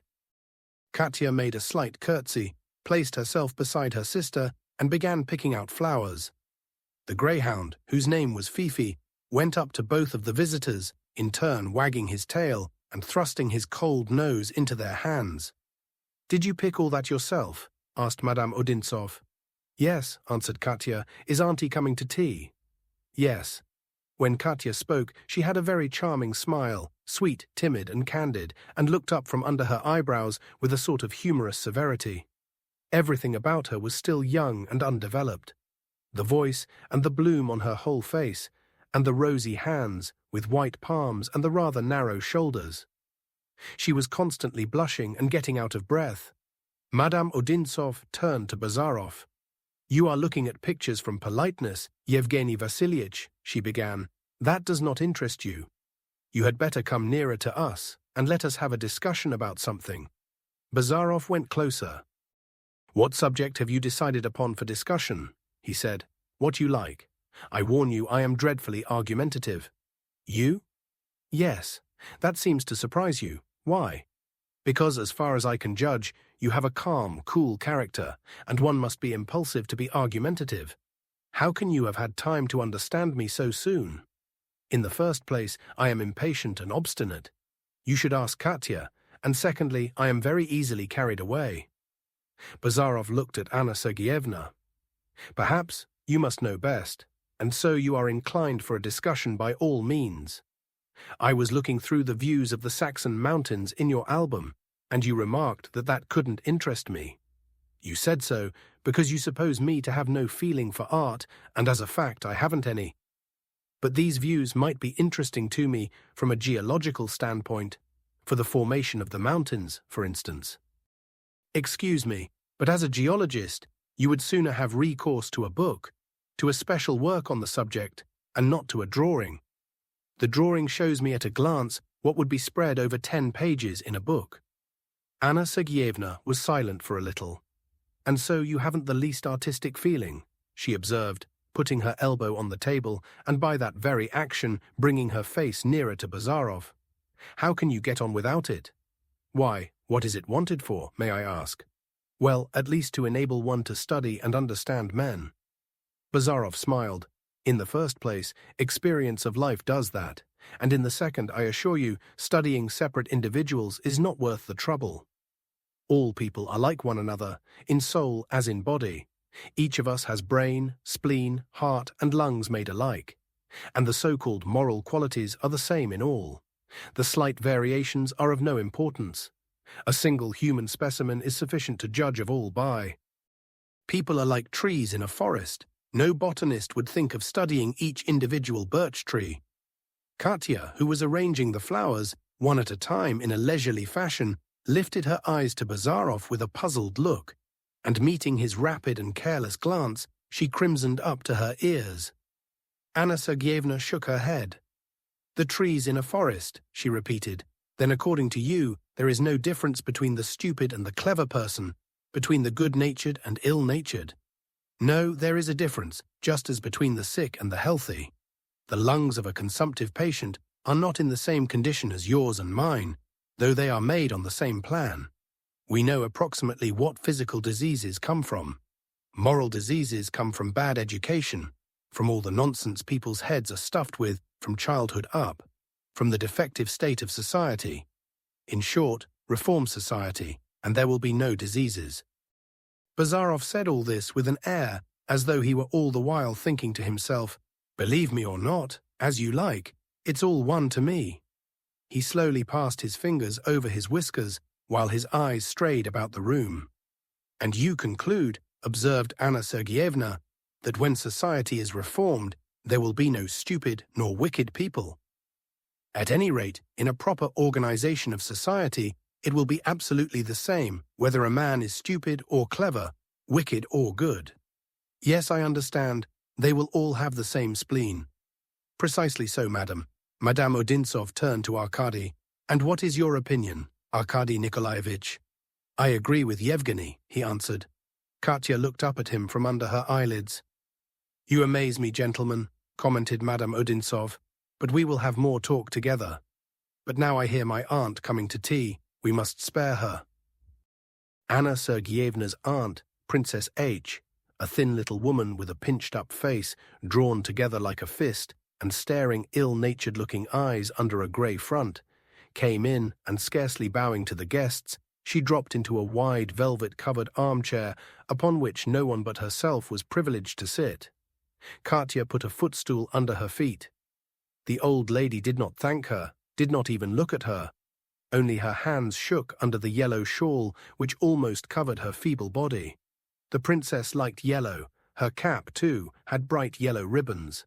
Katya made a slight curtsy, placed herself beside her sister, and began picking out flowers. The greyhound, whose name was Fifi, went up to both of the visitors, in turn wagging his tail and thrusting his cold nose into their hands. "Did you pick all that yourself?" asked Madame Odintsov. "Yes," answered Katya. "Is Auntie coming to tea?" "Yes." When Katya spoke, she had a very charming smile, sweet, timid, and candid, and looked up from under her eyebrows with a sort of humorous severity. Everything about her was still young and undeveloped. The voice, and the bloom on her whole face, and the rosy hands, with white palms and the rather narrow shoulders. She was constantly blushing and getting out of breath. Madame Odintsov turned to Bazarov. "You are looking at pictures from politeness, Yevgeny Vassilievich," she began. "That does not interest you. You had better come nearer to us, and let us have a discussion about something." Bazarov went closer. "What subject have you decided upon for discussion?" he said. "What you like. I warn you I am dreadfully argumentative." "You?" "Yes. That seems to surprise you. Why?" "Because, as far as I can judge, you have a calm, cool character, and one must be impulsive to be argumentative. How can you have had time to understand me so soon? In the first place, I am impatient and obstinate. You should ask Katya, and secondly, I am very easily carried away." Bazarov looked at Anna Sergeyevna. "Perhaps you must know best, and so you are inclined for a discussion by all means. I was looking through the views of the Saxon mountains in your album, and you remarked that that couldn't interest me. You said so because you suppose me to have no feeling for art, and as a fact I haven't any. But these views might be interesting to me from a geological standpoint, for the formation of the mountains, for instance. Excuse me, but as a geologist, you would sooner have recourse to a book, to a special work on the subject, and not to a drawing. The drawing shows me at a glance what would be spread over 10 pages in a book." Anna Sergeyevna was silent for a little. "And so you haven't the least artistic feeling," she observed, putting her elbow on the table, and by that very action bringing her face nearer to Bazarov. "How can you get on without it?" "Why, what is it wanted for, may I ask?" "Well, at least to enable one to study and understand men." Bazarov smiled. "In the first place, experience of life does that, and in the second, I assure you, studying separate individuals is not worth the trouble. All people are like one another, in soul as in body, Each of us has brain, spleen, heart, and lungs made alike, and the so-called moral qualities are the same in all. The slight variations are of no importance. A single human specimen is sufficient to judge of all by. People are like trees in a forest. No botanist would think of studying each individual birch tree. Katya, who was arranging the flowers, one at a time in a leisurely fashion, lifted her eyes to Bazarov with a puzzled look, and meeting his rapid and careless glance, she crimsoned up to her ears. Anna Sergeyevna shook her head. "The trees in a forest," she repeated. "Then according to you, there is no difference between the stupid and the clever person, between the good-natured and ill-natured. No, there is a difference, just as between the sick and the healthy. The lungs of a consumptive patient are not in the same condition as yours and mine, though they are made on the same plan. We know approximately what physical diseases come from. Moral diseases come from bad education, from all the nonsense people's heads are stuffed with from childhood up, from the defective state of society. In short, reform society, and there will be no diseases." Bazarov said all this with an air, as though he were all the while thinking to himself, "Believe me or not, as you like, it's all one to me." He slowly passed his fingers over his whiskers, while his eyes strayed about the room. "And you conclude," observed Anna Sergeyevna, "that when society is reformed, there will be no stupid nor wicked people. At any rate, in a proper organization of society, it will be absolutely the same whether a man is stupid or clever, wicked or good. Yes, I understand, they will all have the same spleen." "Precisely so, madam." Madame Odintsov turned to Arkady. "And what is your opinion, Arkady Nikolaevich?" "I agree with Yevgeny," he answered. Katya looked up at him from under her eyelids. "You amaze me, gentlemen," commented Madame Odintsov, "but we will have more talk together. But now I hear my aunt coming to tea. We must spare her." Anna Sergeyevna's aunt, Princess H., a thin little woman with a pinched-up face, drawn together like a fist, and staring ill-natured-looking eyes under a grey front, came in, and scarcely bowing to the guests, she dropped into a wide velvet-covered armchair upon which no one but herself was privileged to sit. Katya put a footstool under her feet. The old lady did not thank her, did not even look at her. Only her hands shook under the yellow shawl which almost covered her feeble body. The princess liked yellow. Her cap, too, had bright yellow ribbons.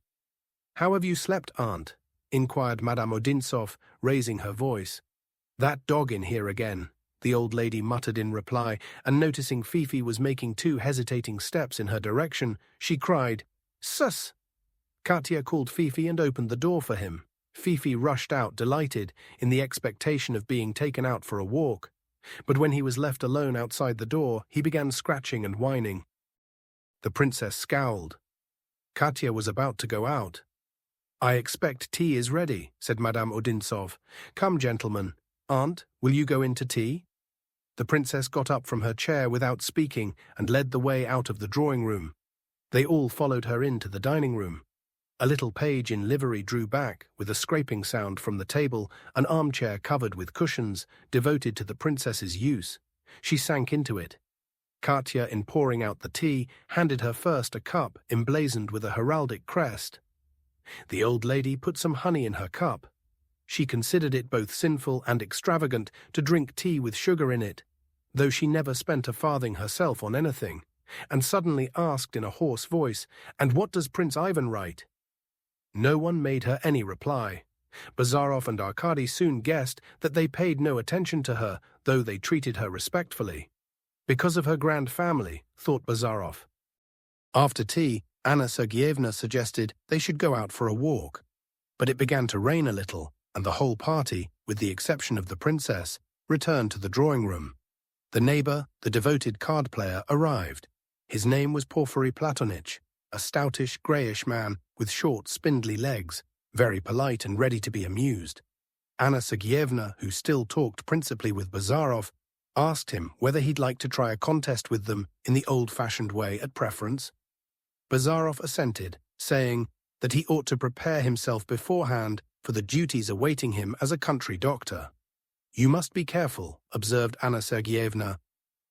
"How have you slept, aunt?" inquired Madame Odintsov, raising her voice. "That dog in here again," the old lady muttered in reply, and noticing Fifi was making 2 hesitating steps in her direction, she cried, "Sus!" Katya called Fifi and opened the door for him. Fifi rushed out, delighted, in the expectation of being taken out for a walk. But when he was left alone outside the door, he began scratching and whining. The princess scowled. Katya was about to go out. "I expect tea is ready," said Madame Odintsov. "Come, gentlemen. Aunt, will you go in to tea?" The princess got up from her chair without speaking and led the way out of the drawing-room. They all followed her into the dining-room. A little page in livery drew back, with a scraping sound from the table, an armchair covered with cushions, devoted to the princess's use. She sank into it. Katya, in pouring out the tea, handed her first a cup emblazoned with a heraldic crest. The old lady put some honey in her cup. She considered it both sinful and extravagant to drink tea with sugar in it, though she never spent a farthing herself on anything, and suddenly asked in a hoarse voice, "And what does Prince Ivan write?" No one made her any reply. Bazarov and Arkady soon guessed that they paid no attention to her, though they treated her respectfully. Because of her grand family, thought Bazarov. After tea, Anna Sergeyevna suggested they should go out for a walk. But it began to rain a little, and the whole party, with the exception of the princess, returned to the drawing-room. The neighbor, the devoted card-player, arrived. His name was Porfiry Platonich, a stoutish, greyish man with short, spindly legs, very polite and ready to be amused. Anna Sergeyevna, who still talked principally with Bazarov, asked him whether he'd like to try a contest with them in the old-fashioned way at preference. Bazarov assented, saying that he ought to prepare himself beforehand for the duties awaiting him as a country doctor. "You must be careful," observed Anna Sergeyevna.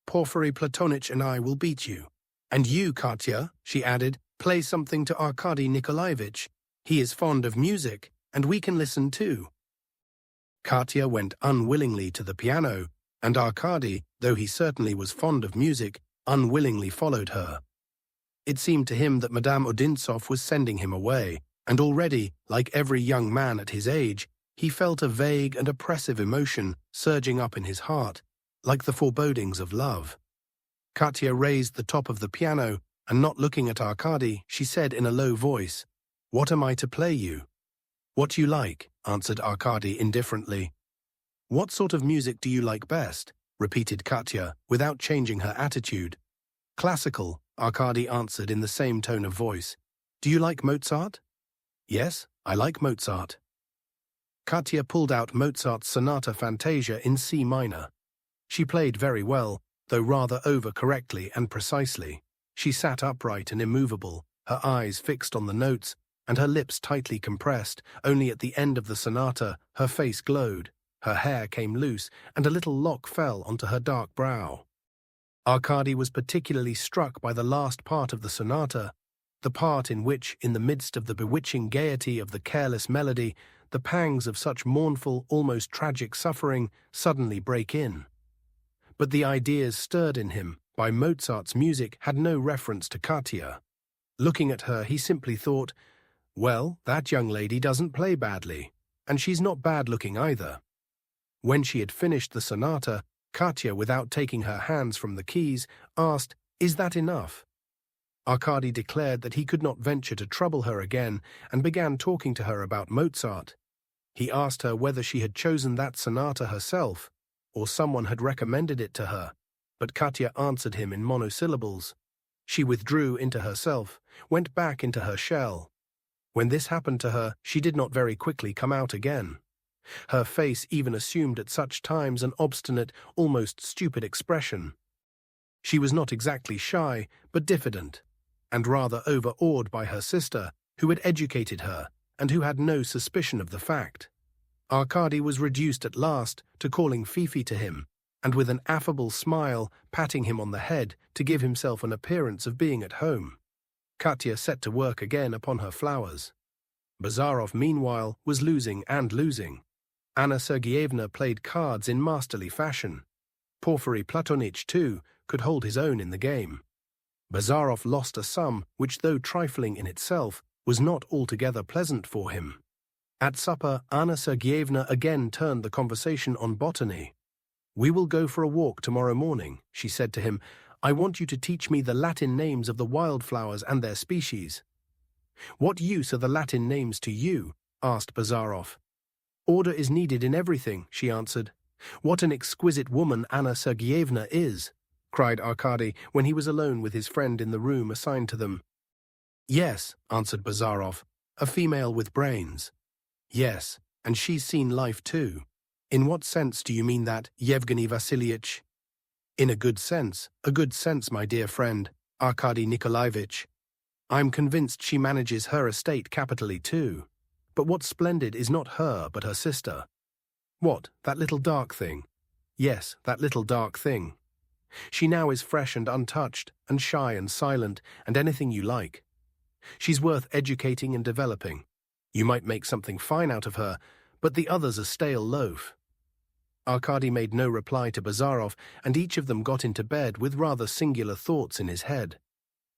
"Porfiry Platonich and I will beat you." "And you, Katya," she added, "play something to Arkady Nikolaevich. He is fond of music, and we can listen too." Katya went unwillingly to the piano, and Arkady, though he certainly was fond of music, unwillingly followed her. It seemed to him that Madame Odintsov was sending him away, and already, like every young man at his age, he felt a vague and oppressive emotion surging up in his heart, like the forebodings of love. Katya raised the top of the piano, and not looking at Arkady, she said in a low voice, "What am I to play you?" "What you like," answered Arkady indifferently. "What sort of music do you like best?" repeated Katya, without changing her attitude. "Classical," Arkady answered in the same tone of voice. "Do you like Mozart?" "Yes, I like Mozart." Katya pulled out Mozart's Sonata Fantasia in C minor. She played very well, though rather over-correctly and precisely. She sat upright and immovable, her eyes fixed on the notes, and her lips tightly compressed. Only at the end of the sonata her face glowed, her hair came loose, and a little lock fell onto her dark brow. Arkady was particularly struck by the last part of the sonata, the part in which, in the midst of the bewitching gaiety of the careless melody, the pangs of such mournful, almost tragic suffering suddenly break in. But the ideas stirred in him by Mozart's music had no reference to Katya. Looking at her, he simply thought, "Well, that young lady doesn't play badly, and she's not bad-looking either." When she had finished the sonata, Katya, without taking her hands from the keys, asked, "Is that enough?" Arkady declared that he could not venture to trouble her again, and began talking to her about Mozart. He asked her whether she had chosen that sonata herself, or someone had recommended it to her, but Katya answered him in monosyllables. She withdrew into herself, went back into her shell. When this happened to her, she did not very quickly come out again. Her face even assumed at such times an obstinate, almost stupid expression. She was not exactly shy, but diffident, and rather overawed by her sister, who had educated her, and who had no suspicion of the fact. Arkady was reduced at last to calling Fifi to him, and with an affable smile patting him on the head to give himself an appearance of being at home. Katya set to work again upon her flowers. Bazarov, meanwhile, was losing and losing. Anna Sergeyevna played cards in masterly fashion. Porfiry Platonich, too, could hold his own in the game. Bazarov lost a sum which, though trifling in itself, was not altogether pleasant for him. At supper, Anna Sergeyevna again turned the conversation on botany. "We will go for a walk tomorrow morning," she said to him. "I want you to teach me the Latin names of the wildflowers and their species." "What use are the Latin names to you?" asked Bazarov. "Order is needed in everything," she answered. "What an exquisite woman Anna Sergeyevna is!" cried Arkady when he was alone with his friend in the room assigned to them. "Yes," answered Bazarov, "a female with brains." "Yes, and she's seen life too." "In what sense do you mean that, Yevgeny Vassilievich?" "In a good sense, my dear friend, Arkady Nikolaevich. I'm convinced she manages her estate capitally too. But what's splendid is not her, but her sister." "What, that little dark thing?" "Yes, that little dark thing. She now is fresh and untouched, and shy and silent, and anything you like. She's worth educating and developing. You might make something fine out of her, but the other's a stale loaf." Arkady made no reply to Bazarov, and each of them got into bed with rather singular thoughts in his head.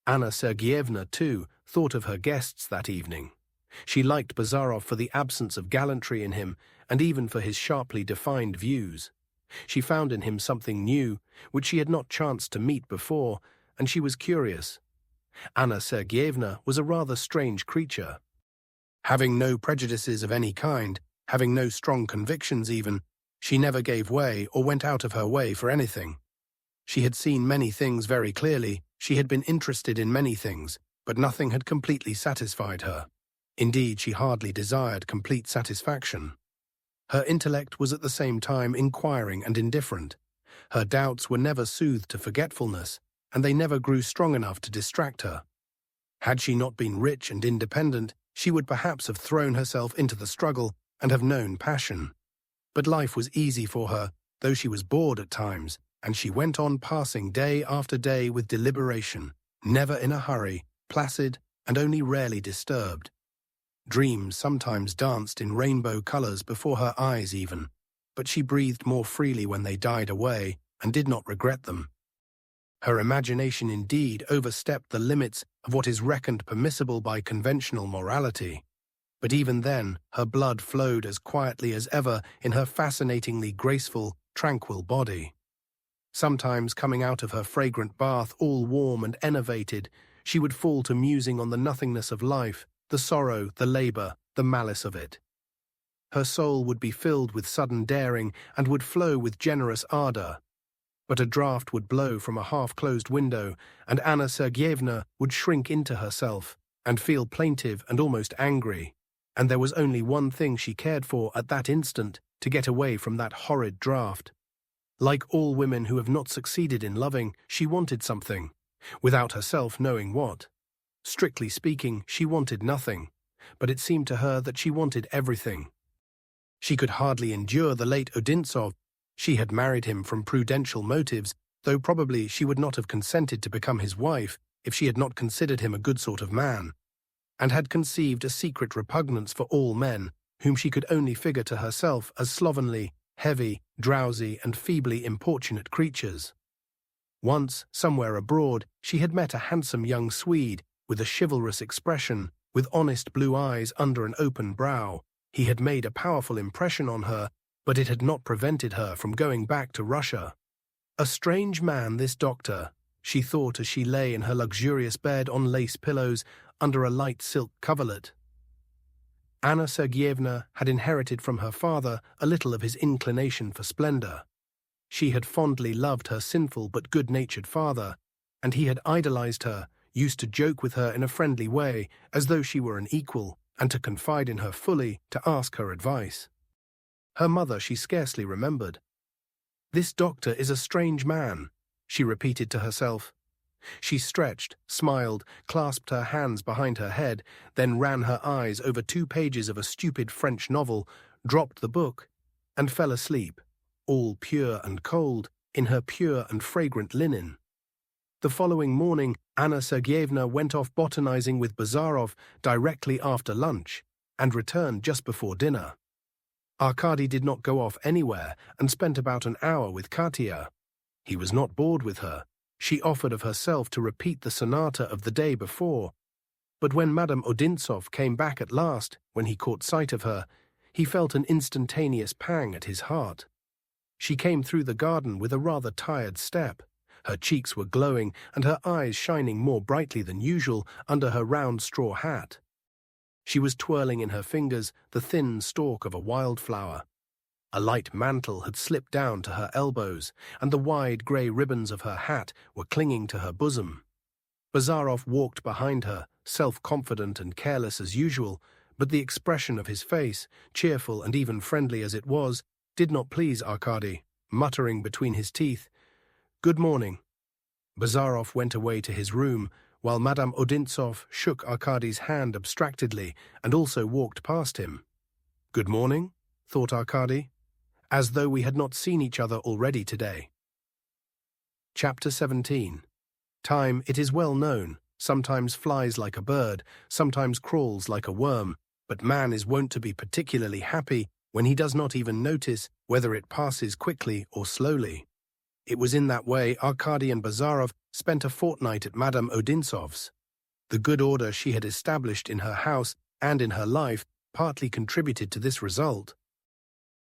Anna Sergeyevna, too, thought of her guests that evening. She liked Bazarov for the absence of gallantry in him, and even for his sharply defined views. She found in him something new, which she had not chanced to meet before, and she was curious. Anna Sergeyevna was a rather strange creature. Having no prejudices of any kind, having no strong convictions even, she never gave way or went out of her way for anything. She had seen many things very clearly, she had been interested in many things, but nothing had completely satisfied her. Indeed, she hardly desired complete satisfaction. Her intellect was at the same time inquiring and indifferent. Her doubts were never soothed to forgetfulness, and they never grew strong enough to distract her. Had she not been rich and independent, she would perhaps have thrown herself into the struggle and have known passion. But life was easy for her, though she was bored at times, and she went on passing day after day with deliberation, never in a hurry, placid, and only rarely disturbed. Dreams sometimes danced in rainbow colors before her eyes even, but she breathed more freely when they died away and did not regret them. Her imagination indeed overstepped the limits of what is reckoned permissible by conventional morality, but even then her blood flowed as quietly as ever in her fascinatingly graceful, tranquil body. Sometimes coming out of her fragrant bath all warm and enervated, she would fall to musing on the nothingness of life, the sorrow, the labor, the malice of it. Her soul would be filled with sudden daring and would flow with generous ardor. But a draught would blow from a half-closed window, and Anna Sergeyevna would shrink into herself and feel plaintive and almost angry, and there was only one thing she cared for at that instant, to get away from that horrid draught. Like all women who have not succeeded in loving, she wanted something, without herself knowing what. Strictly speaking, she wanted nothing, but it seemed to her that she wanted everything. She could hardly endure the late Odintsov. She had married him from prudential motives, though probably she would not have consented to become his wife if she had not considered him a good sort of man, and had conceived a secret repugnance for all men, whom she could only figure to herself as slovenly, heavy, drowsy, and feebly importunate creatures. Once, somewhere abroad, she had met a handsome young Swede, with a chivalrous expression, with honest blue eyes under an open brow. He had made a powerful impression on her, but it had not prevented her from going back to Russia. A strange man, this doctor, she thought as she lay in her luxurious bed on lace pillows under a light silk coverlet. Anna Sergeyevna had inherited from her father a little of his inclination for splendor. She had fondly loved her sinful but good-natured father, and he had idolized her, used to joke with her in a friendly way, as though she were an equal, and to confide in her fully, to ask her advice. Her mother she scarcely remembered. "This doctor is a strange man," she repeated to herself. She stretched, smiled, clasped her hands behind her head, then ran her eyes over 2 pages of a stupid French novel, dropped the book, and fell asleep, all pure and cold, in her pure and fragrant linen. The following morning, Anna Sergeyevna went off botanizing with Bazarov directly after lunch, and returned just before dinner. Arkady did not go off anywhere and spent about an hour with Katia. He was not bored with her. She offered of herself to repeat the sonata of the day before. But when Madame Odintsov came back at last, when he caught sight of her, he felt an instantaneous pang at his heart. She came through the garden with a rather tired step. Her cheeks were glowing and her eyes shining more brightly than usual under her round straw hat. She was twirling in her fingers the thin stalk of a wildflower. A light mantle had slipped down to her elbows, and the wide grey ribbons of her hat were clinging to her bosom. Bazarov walked behind her, self-confident and careless as usual, but the expression of his face, cheerful and even friendly as it was, did not please Arkady, muttering between his teeth, "Good morning." Bazarov went away to his room, while Madame Odintsov shook Arkady's hand abstractedly and also walked past him. "Good morning," thought Arkady, "as though we had not seen each other already today." Chapter 17. Time, it is well known, sometimes flies like a bird, sometimes crawls like a worm, but man is wont to be particularly happy when he does not even notice whether it passes quickly or slowly. It was in that way Arkady and Bazarov spent a fortnight at Madame Odintsov's. The good order she had established in her house and in her life partly contributed to this result.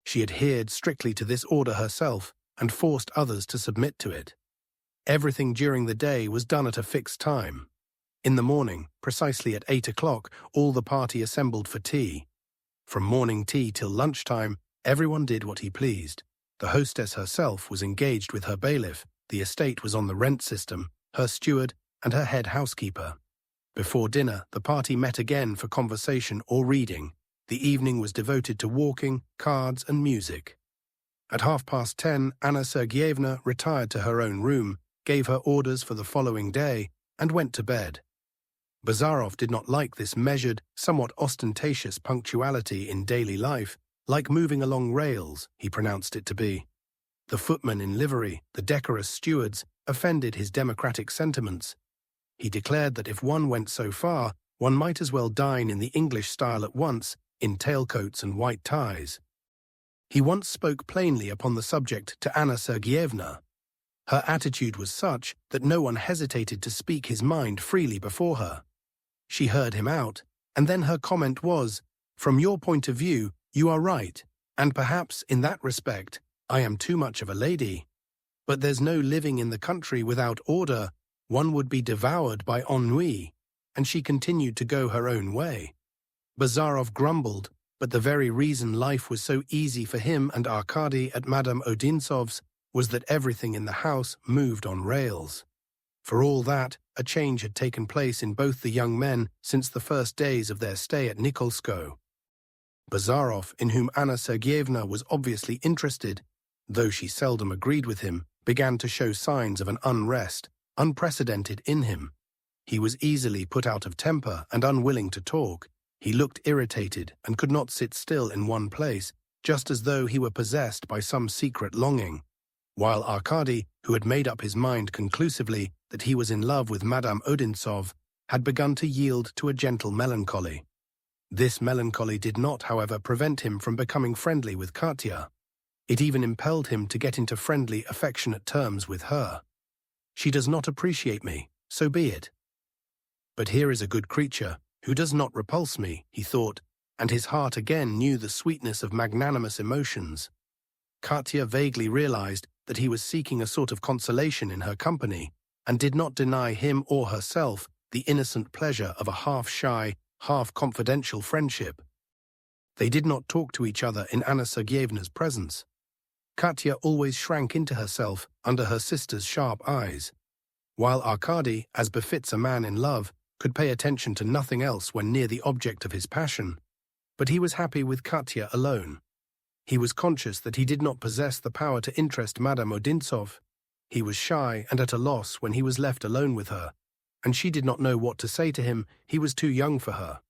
She adhered strictly to this order herself and forced others to submit to it. Everything during the day was done at a fixed time. In the morning, precisely at 8 o'clock, all the party assembled for tea. From morning tea till lunchtime, everyone did what he pleased. The hostess herself was engaged with her bailiff, the estate was on the rent system, her steward, and her head housekeeper. Before dinner, the party met again for conversation or reading. The evening was devoted to walking, cards, and music. At 10:30, Anna Sergeyevna retired to her own room, gave her orders for the following day, and went to bed. Bazarov did not like this measured, somewhat ostentatious punctuality in daily life, like moving along rails, he pronounced it to be. The footmen in livery, the decorous stewards, offended his democratic sentiments. He declared that if one went so far, one might as well dine in the English style at once, in tailcoats and white ties. He once spoke plainly upon the subject to Anna Sergeyevna. Her attitude was such that no one hesitated to speak his mind freely before her. She heard him out, and then her comment was, "From your point of view, you are right, and perhaps, in that respect, I am too much of a lady. But there's no living in the country without order, one would be devoured by ennui," and she continued to go her own way. Bazarov grumbled, but the very reason life was so easy for him and Arkady at Madame Odintsov's was that everything in the house moved on rails. For all that, a change had taken place in both the young men since the first days of their stay at Nikolskoe. Bazarov, in whom Anna Sergeyevna was obviously interested, though she seldom agreed with him, began to show signs of an unrest, unprecedented in him. He was easily put out of temper and unwilling to talk. He looked irritated and could not sit still in one place, just as though he were possessed by some secret longing. While Arkady, who had made up his mind conclusively that he was in love with Madame Odintsov, had begun to yield to a gentle melancholy. This melancholy did not, however, prevent him from becoming friendly with Katya. It even impelled him to get into friendly, affectionate terms with her. "She does not appreciate me, so be it. But here is a good creature, who does not repulse me," he thought, and his heart again knew the sweetness of magnanimous emotions. Katya vaguely realized that he was seeking a sort of consolation in her company, and did not deny him or herself the innocent pleasure of a half-shy, half-confidential friendship. They did not talk to each other in Anna Sergeyevna's presence. Katya always shrank into herself under her sister's sharp eyes, while Arkady, as befits a man in love, could pay attention to nothing else when near the object of his passion. But he was happy with Katya alone. He was conscious that he did not possess the power to interest Madame Odintsov. He was shy and at a loss when he was left alone with her, and she did not know what to say to him. He was too young for her.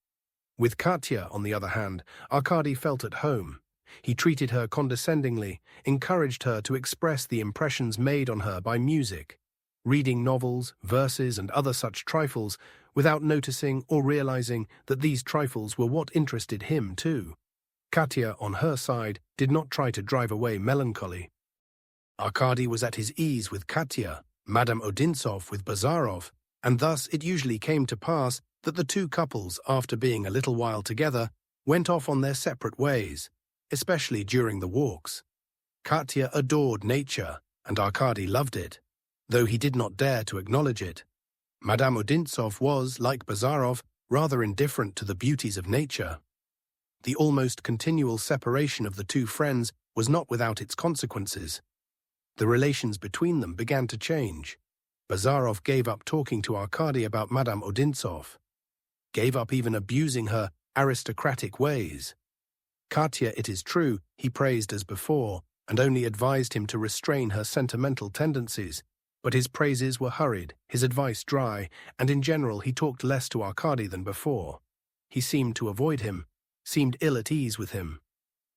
With Katya, on the other hand, Arkady felt at home. He treated her condescendingly, encouraged her to express the impressions made on her by music, reading novels, verses, and other such trifles, without noticing or realizing that these trifles were what interested him too. Katya, on her side, did not try to drive away melancholy. Arkady was at his ease with Katya, Madame Odintsov with Bazarov, and thus it usually came to pass that the two couples, after being a little while together, went off on their separate ways, especially during the walks. Katya adored nature, and Arkady loved it, though he did not dare to acknowledge it. Madame Odintsov was, like Bazarov, rather indifferent to the beauties of nature. The almost continual separation of the two friends was not without its consequences. The relations between them began to change. Bazarov gave up talking to Arkady about Madame Odintsov, gave up even abusing her aristocratic ways. Katya, it is true, he praised as before, and only advised him to restrain her sentimental tendencies, but his praises were hurried, his advice dry, and in general he talked less to Arkady than before. He seemed to avoid him, seemed ill at ease with him.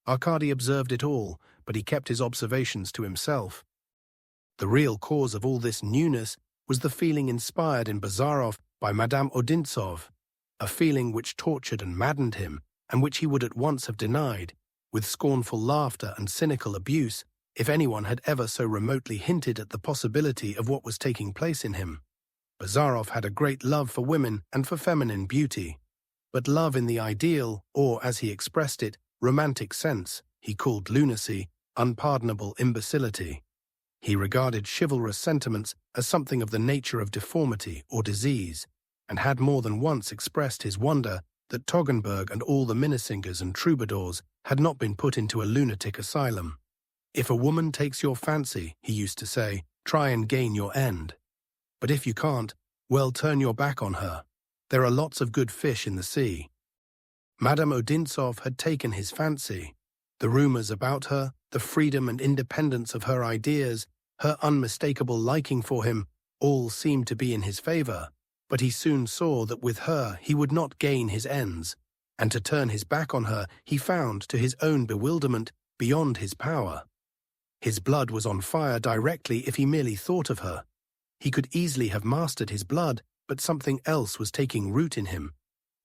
Arkady observed it all, but he kept his observations to himself. The real cause of all this newness was the feeling inspired in Bazarov by Madame Odintsov, a feeling which tortured and maddened him, and which he would at once have denied, with scornful laughter and cynical abuse, if anyone had ever so remotely hinted at the possibility of what was taking place in him. Bazarov had a great love for women and for feminine beauty, but love in the ideal, or, as he expressed it, romantic sense, he called lunacy, unpardonable imbecility. He regarded chivalrous sentiments as something of the nature of deformity or disease, and had more than once expressed his wonder that Toggenburg and all the Minnesingers and troubadours had not been put into a lunatic asylum. "If a woman takes your fancy," he used to say, "try and gain your end. But if you can't, well, turn your back on her. There are lots of good fish in the sea." Madame Odintsov had taken his fancy. The rumors about her, the freedom and independence of her ideas, her unmistakable liking for him, all seemed to be in his favor, but he soon saw that with her he would not gain his ends, and to turn his back on her he found, to his own bewilderment, beyond his power. His blood was on fire directly if he merely thought of her. He could easily have mastered his blood, but something else was taking root in him,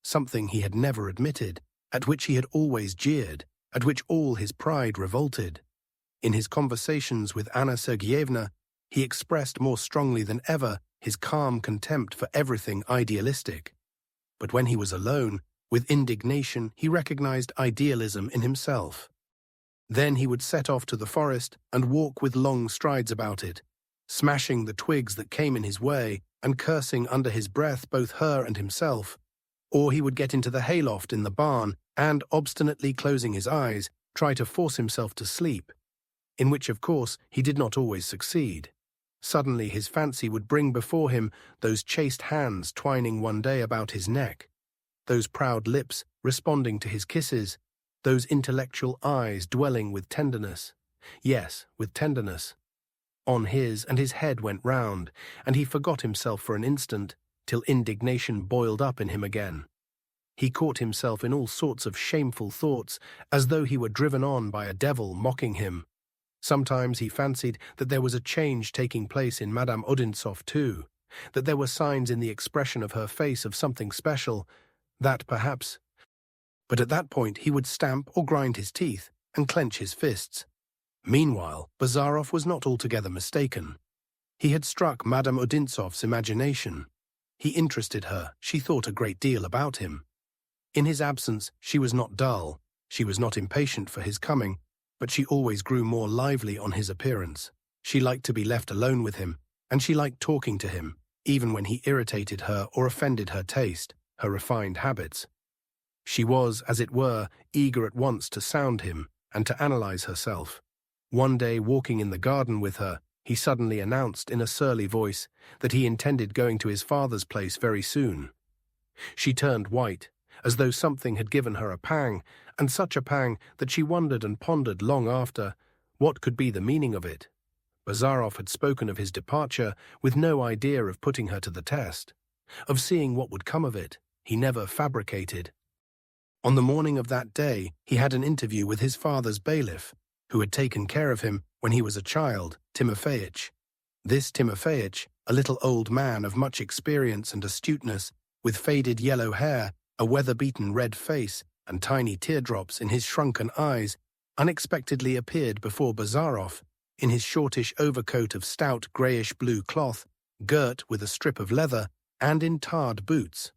something he had never admitted, at which he had always jeered, at which all his pride revolted. In his conversations with Anna Sergeyevna, he expressed more strongly than ever his calm contempt for everything idealistic. But when he was alone, with indignation, he recognized idealism in himself. Then he would set off to the forest and walk with long strides about it, smashing the twigs that came in his way and cursing under his breath both her and himself. Or he would get into the hayloft in the barn and, obstinately closing his eyes, try to force himself to sleep, in which, of course, he did not always succeed. Suddenly his fancy would bring before him those chaste hands twining one day about his neck, those proud lips responding to his kisses, those intellectual eyes dwelling with tenderness, yes, with tenderness, on his, and his head went round, and he forgot himself for an instant, till indignation boiled up in him again. He caught himself in all sorts of shameful thoughts, as though he were driven on by a devil mocking him. Sometimes he fancied that there was a change taking place in Madame Odintsov too, that there were signs in the expression of her face of something special, that perhaps... But at that point he would stamp or grind his teeth and clench his fists. Meanwhile, Bazarov was not altogether mistaken. He had struck Madame Odintsov's imagination. He interested her, she thought a great deal about him. In his absence she was not dull, she was not impatient for his coming, but she always grew more lively on his appearance. She liked to be left alone with him, and she liked talking to him, even when he irritated her or offended her taste, her refined habits. She was, as it were, eager at once to sound him and to analyze herself. One day, walking in the garden with her, he suddenly announced in a surly voice that he intended going to his father's place very soon. She turned white, as though something had given her a pang, and such a pang that she wondered and pondered long after what could be the meaning of it. Bazarov had spoken of his departure with no idea of putting her to the test, of seeing what would come of it. He never fabricated. On the morning of that day, he had an interview with his father's bailiff, who had taken care of him when he was a child, Timofeich. This Timofeich, a little old man of much experience and astuteness, with faded yellow hair, a weather-beaten red face, and tiny teardrops in his shrunken eyes, unexpectedly appeared before Bazarov, in his shortish overcoat of stout greyish-blue cloth, girt with a strip of leather, and in tarred boots.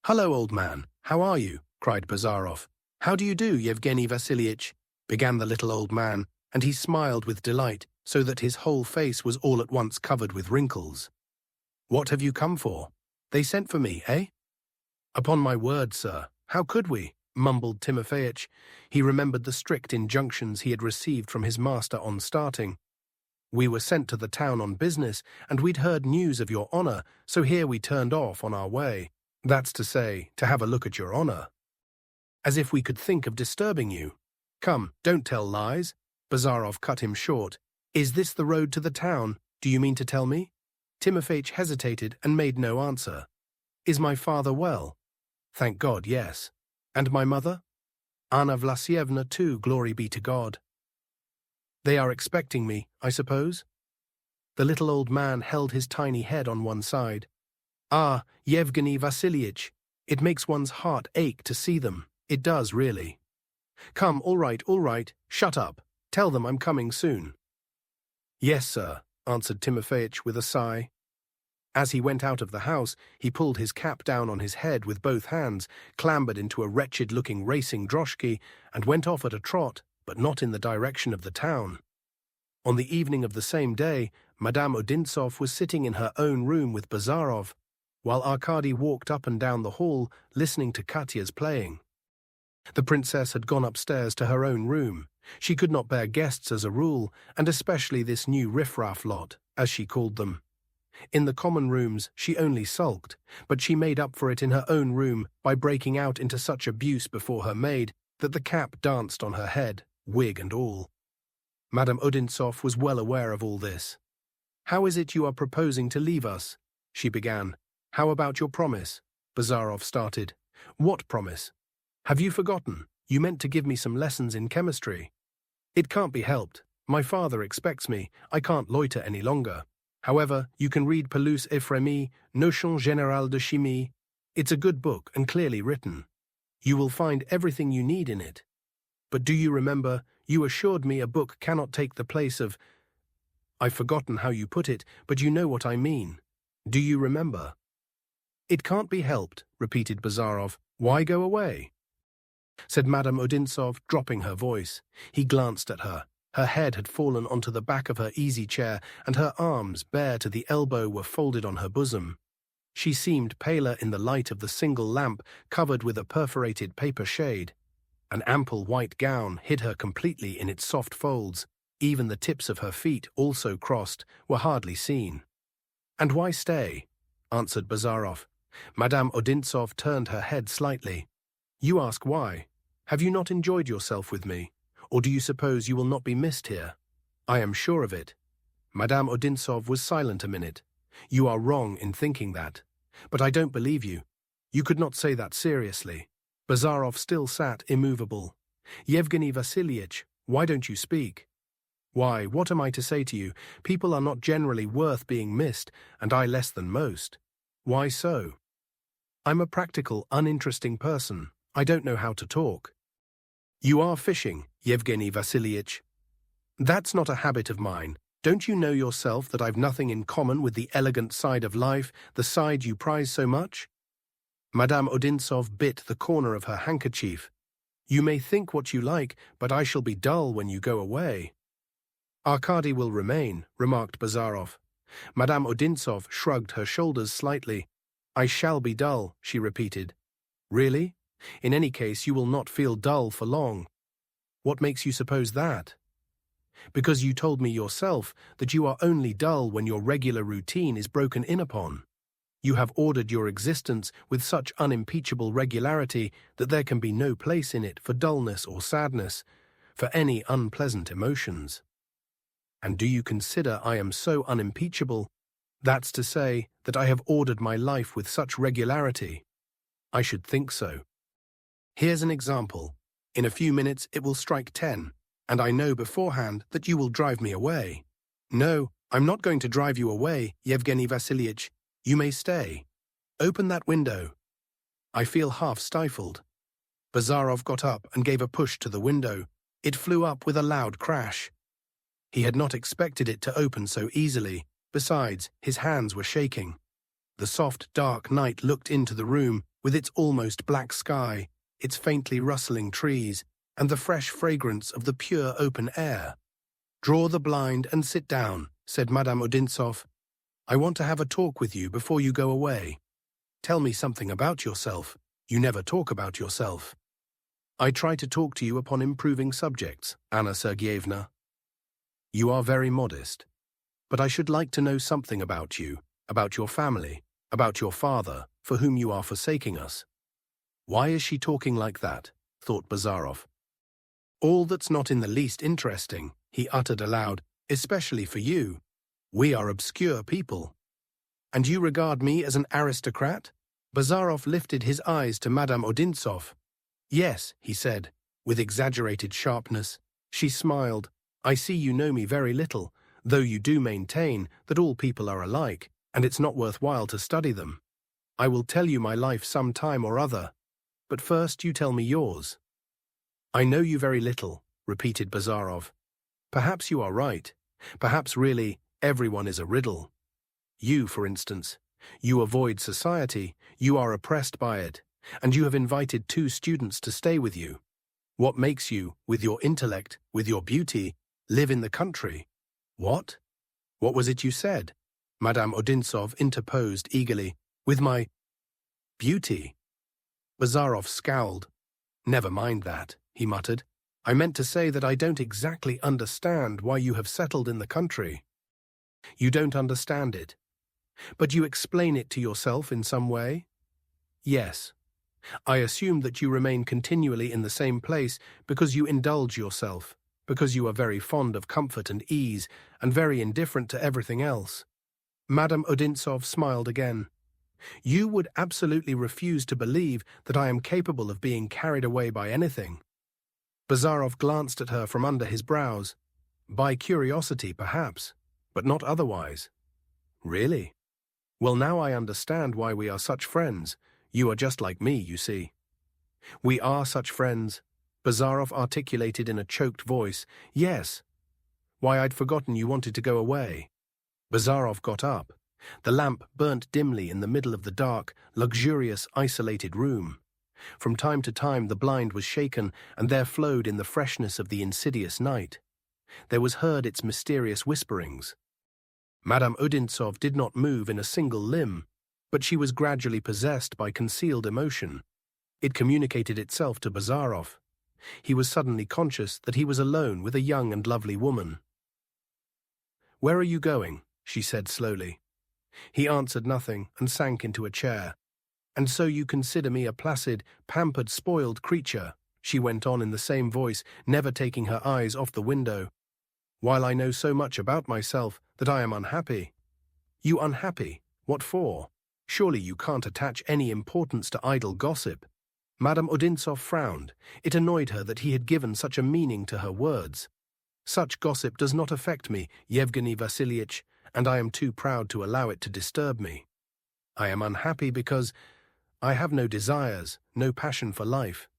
"Hello, old man, how are you?" cried Bazarov. "How do you do, Yevgeny Vassilievich?" began the little old man, and he smiled with delight, so that his whole face was all at once covered with wrinkles. "What have you come for? They sent for me, eh?" "Upon my word, sir, how could we?" mumbled Timofeich. He remembered the strict injunctions he had received from his master on starting. "We were sent to the town on business, and we'd heard news of your honor, so here we turned off on our way. That's to say, to have a look at your honor. As if we could think of disturbing you. Come, don't tell lies." Bazarov cut him short. "Is this the road to the town, do you mean to tell me?" Timofeich hesitated and made no answer. "Is my father well?" "Thank God, yes." "And my mother?" "Anna Vlasievna too, glory be to God." "They are expecting me, I suppose?" The little old man held his tiny head on one side. "Ah, Yevgeny Vassilievich, it makes one's heart ache to see them. It does, really." "Come, all right, shut up. Tell them I'm coming soon." "Yes, sir," answered Timofeich with a sigh. As he went out of the house, he pulled his cap down on his head with both hands, clambered into a wretched-looking racing droshky, and went off at a trot, but not in the direction of the town. On the evening of the same day, Madame Odintsov was sitting in her own room with Bazarov, while Arkady walked up and down the hall, listening to Katya's playing. The princess had gone upstairs to her own room. She could not bear guests as a rule, and especially this new riffraff lot, as she called them. In the common rooms she only sulked, but she made up for it in her own room by breaking out into such abuse before her maid that the cap danced on her head, wig and all. Madame Odintsov was well aware of all this. "How is it you are proposing to leave us?" she began. "How about your promise?" Bazarov started. "What promise? Have you forgotten? You meant to give me some lessons in chemistry." "It can't be helped. My father expects me. I can't loiter any longer." However, you can read Pelouse et Frémy, Notion générale de chimie. It's a good book and clearly written. You will find everything you need in it. But do you remember, you assured me a book cannot take the place of... I've forgotten how you put it, but you know what I mean. Do you remember? It can't be helped, repeated Bazarov. Why go away? Said Madame Odintsov, dropping her voice. He glanced at her. Her head had fallen onto the back of her easy chair, and her arms, bare to the elbow, were folded on her bosom. She seemed paler in the light of the single lamp covered with a perforated paper shade. An ample white gown hid her completely in its soft folds. Even the tips of her feet, also crossed, were hardly seen. "And why stay?" answered Bazarov. Madame Odintsov turned her head slightly. "You ask why? Have you not enjoyed yourself with me? Or do you suppose you will not be missed here? I am sure of it." Madame Odintsov was silent a minute. "You are wrong in thinking that. But I don't believe you. You could not say that seriously." Bazarov still sat immovable. "Yevgeny Vassilievich, why don't you speak?" "Why, what am I to say to you? People are not generally worth being missed, and I less than most." "Why so?" "I'm a practical, uninteresting person. I don't know how to talk." "You are fishing, Yevgeny Vassilievich." "That's not a habit of mine. Don't you know yourself that I've nothing in common with the elegant side of life, the side you prize so much?" Madame Odintsov bit the corner of her handkerchief. "You may think what you like, but I shall be dull when you go away." "Arkady will remain," remarked Bazarov. Madame Odintsov shrugged her shoulders slightly. "I shall be dull," she repeated. "Really? In any case, you will not feel dull for long." "What makes you suppose that?" "Because you told me yourself that you are only dull when your regular routine is broken in upon. You have ordered your existence with such unimpeachable regularity that there can be no place in it for dullness or sadness, for any unpleasant emotions." "And do you consider I am so unimpeachable? That's to say, that I have ordered my life with such regularity?" "I should think so. Here's an example. In a few minutes it will strike 10, and I know beforehand that you will drive me away." "No, I'm not going to drive you away, Yevgeny Vassilievich. You may stay. Open that window." "I feel half stifled." Bazarov got up and gave a push to the window. It flew up with a loud crash. He had not expected it to open so easily. Besides, his hands were shaking. The soft, dark night looked into the room, with its almost black sky, its faintly rustling trees, and the fresh fragrance of the pure open air. "Draw the blind and sit down," said Madame Odintsov. "I want to have a talk with you before you go away. Tell me something about yourself. You never talk about yourself." "I try to talk to you upon improving subjects, Anna Sergeyevna." "You are very modest. But I should like to know something about you, about your family, about your father, for whom you are forsaking us." "Why is she talking like that?" thought Bazarov. "All that's not in the least interesting," he uttered aloud, "especially for you. We are obscure people." "And you regard me as an aristocrat?" Bazarov lifted his eyes to Madame Odintsov. "Yes," he said, with exaggerated sharpness. She smiled. "I see you know me very little, though you do maintain that all people are alike, and it's not worthwhile to study them. I will tell you my life some time or other. But first you tell me yours." "I know you very little," repeated Bazarov. "Perhaps you are right. Perhaps really everyone is a riddle. You, for instance, you avoid society, you are oppressed by it, and you have invited 2 students to stay with you. What makes you, with your intellect, with your beauty, live in the country?" "What? What was it you said?" Madame Odintsov interposed eagerly. "With my beauty." Bazarov scowled. "Never mind that," he muttered. "I meant to say that I don't exactly understand why you have settled in the country." "You don't understand it. But you explain it to yourself in some way?" "Yes. I assume that you remain continually in the same place because you indulge yourself, because you are very fond of comfort and ease, and very indifferent to everything else." Madame Odintsov smiled again. "You would absolutely refuse to believe that I am capable of being carried away by anything." Bazarov glanced at her from under his brows. "By curiosity, perhaps, but not otherwise." Really? Well, now I understand why we are such friends. You are just like me, you see. We are such friends, Bazarov articulated in a choked voice. Yes. Why, I'd forgotten you wanted to go away. Bazarov got up. The lamp burnt dimly in the middle of the dark, luxurious, isolated room. From time to time the blind was shaken, and there flowed in the freshness of the insidious night. There was heard its mysterious whisperings. Madame Odintsov did not move in a single limb, but she was gradually possessed by concealed emotion. It communicated itself to Bazarov. He was suddenly conscious that he was alone with a young and lovely woman. "Where are you going?" she said slowly. He answered nothing and sank into a chair. "And so you consider me a placid, pampered, spoiled creature," she went on in the same voice, never taking her eyes off the window, "while I know so much about myself that I am unhappy." "You unhappy? What for? Surely you can't attach any importance to idle gossip." Madame Odintsov frowned. It annoyed her that he had given such a meaning to her words. "Such gossip does not affect me, Yevgeny Vassilievich, and I am too proud to allow it to disturb me. I am unhappy because I have no desires, no passion for life.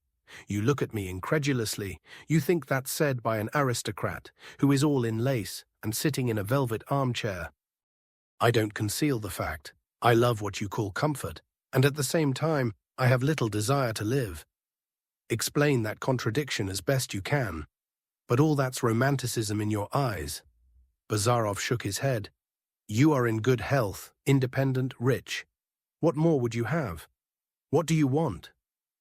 You look at me incredulously. You think that's said by an aristocrat who is all in lace and sitting in a velvet armchair. I don't conceal the fact. I love what you call comfort, and at the same time, I have little desire to live. Explain that contradiction as best you can. But all that's romanticism in your eyes." Bazarov shook his head. "You are in good health, independent, rich. What more would you have? What do you want?"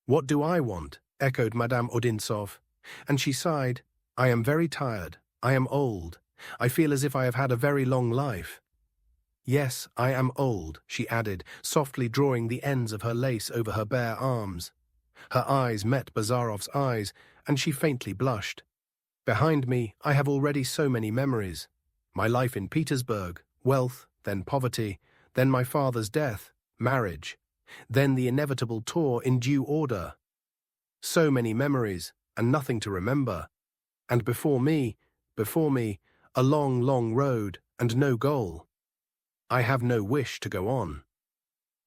"What do I want?" echoed Madame Odintsov, and she sighed. "I am very tired. I am old. I feel as if I have had a very long life." "Yes, I am old," she added, softly drawing the ends of her lace over her bare arms. Her eyes met Bazarov's eyes, and she faintly blushed. "Behind me, I have already so many memories. My life in Petersburg, wealth, then poverty, then my father's death, marriage, then the inevitable tour in due order. So many memories, and nothing to remember. And before me, a long, long road, and no goal. I have no wish to go on."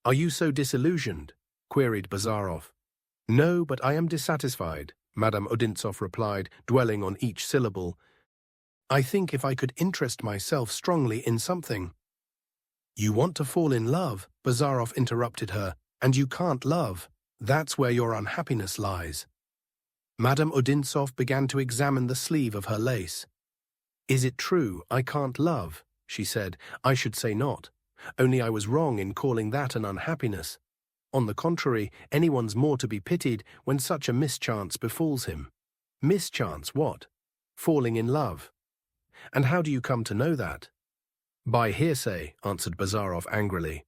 "Are you so disillusioned?" queried Bazarov. "No, but I am dissatisfied," Madame Odintsov replied, dwelling on each syllable. "I think if I could interest myself strongly in something—" "You want to fall in love," Bazarov interrupted her, "and you can't love. That's where your unhappiness lies." Madame Odintsov began to examine the sleeve of her lace. "Is it true I can't love?" she said. "I should say not. Only I was wrong in calling that an unhappiness. On the contrary, anyone's more to be pitied when such a mischance befalls him." "Mischance what?" "Falling in love." "And how do you come to know that?" "By hearsay," answered Bazarov angrily.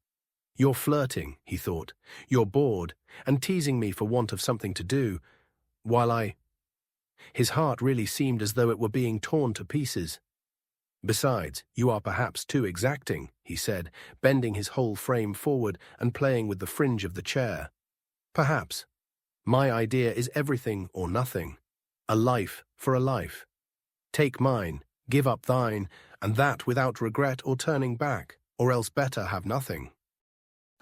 "You're flirting," he thought. "You're bored, and teasing me for want of something to do, while I—" His heart really seemed as though it were being torn to pieces. "Besides, you are perhaps too exacting," he said, bending his whole frame forward and playing with the fringe of the chair. "Perhaps. My idea is everything or nothing. A life for a life. Take mine, give up thine, and that without regret or turning back, or else better have nothing."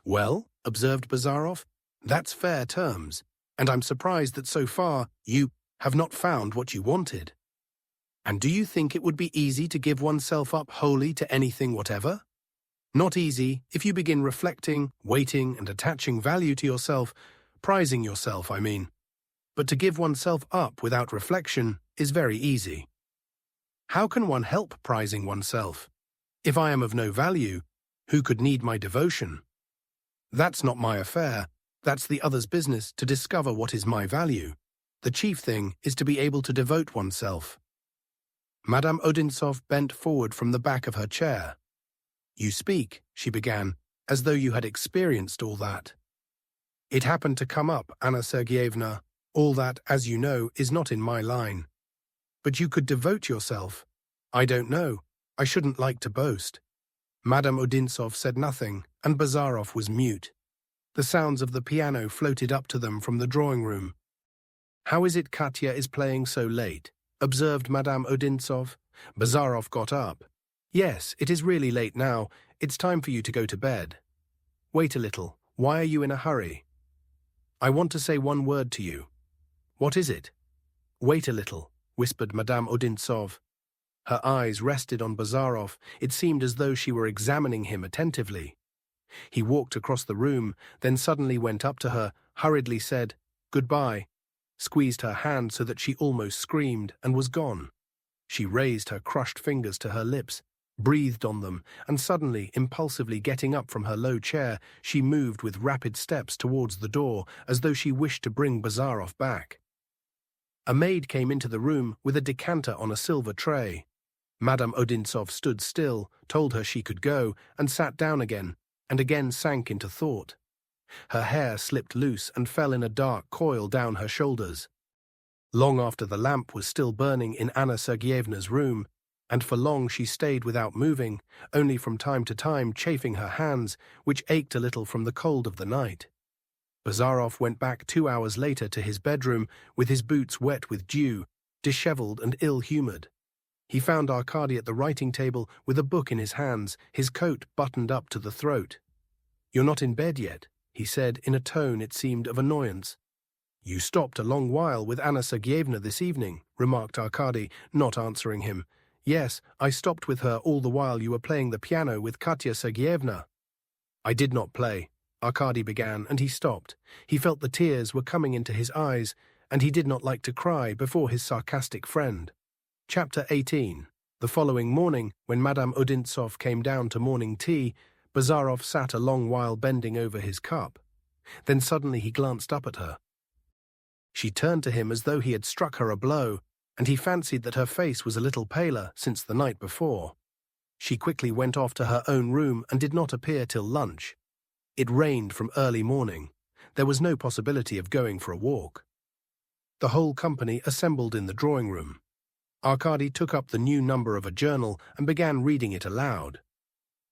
"Well," observed Bazarov, "that's fair terms, and I'm surprised that so far you have not found what you wanted. And do you think it would be easy to give oneself up wholly to anything whatever? Not easy if you begin reflecting, waiting, and attaching value to yourself, prizing yourself, I mean. But to give oneself up without reflection is very easy. How can one help prizing oneself? If I am of no value, who could need my devotion? That's not my affair. That's the other's business to discover what is my value. The chief thing is to be able to devote oneself." Madame Odintsov bent forward from the back of her chair. "You speak," she began, "as though you had experienced all that." "It happened to come up, Anna Sergeyevna. All that, as you know, is not in my line. But you could devote yourself. I don't know. I shouldn't like to boast." Madame Odintsov said nothing, and Bazarov was mute. The sounds of the piano floated up to them from the drawing room. "How is it Katya is playing so late?" observed Madame Odintsov. Bazarov got up. "Yes, it is really late now. It's time for you to go to bed. Wait a little. Why are you in a hurry? I want to say one word to you. What is it? Wait a little, whispered Madame Odintsov. Her eyes rested on Bazarov. It seemed as though she were examining him attentively. He walked across the room, then suddenly went up to her, hurriedly said, "Goodbye," squeezed her hand so that she almost screamed, and was gone. She raised her crushed fingers to her lips, breathed on them, and suddenly, impulsively getting up from her low chair, she moved with rapid steps towards the door, as though she wished to bring Bazarov back. A maid came into the room with a decanter on a silver tray. Madame Odintsov stood still, told her she could go, and sat down again, and again sank into thought. Her hair slipped loose and fell in a dark coil down her shoulders. Long after the lamp was still burning in Anna Sergeyevna's room, and for long she stayed without moving, only from time to time chafing her hands, which ached a little from the cold of the night. Bazarov went back 2 hours later to his bedroom, with his boots wet with dew, dishevelled and ill-humoured. He found Arkady at the writing table with a book in his hands, his coat buttoned up to the throat. "You're not in bed yet," he said in a tone it seemed of annoyance. "You stopped a long while with Anna Sergeyevna this evening," remarked Arkady, not answering him. "Yes, I stopped with her all the while you were playing the piano with Katya Sergeyevna." "I did not play," Arkady began, and he stopped. He felt the tears were coming into his eyes, and he did not like to cry before his sarcastic friend. Chapter 18. The following morning, when Madame Odintsov came down to morning tea, Bazarov sat a long while bending over his cup. Then suddenly he glanced up at her. She turned to him as though he had struck her a blow, and he fancied that her face was a little paler since the night before. She quickly went off to her own room and did not appear till lunch. It rained from early morning. There was no possibility of going for a walk. The whole company assembled in the drawing-room. Arkady took up the new number of a journal and began reading it aloud.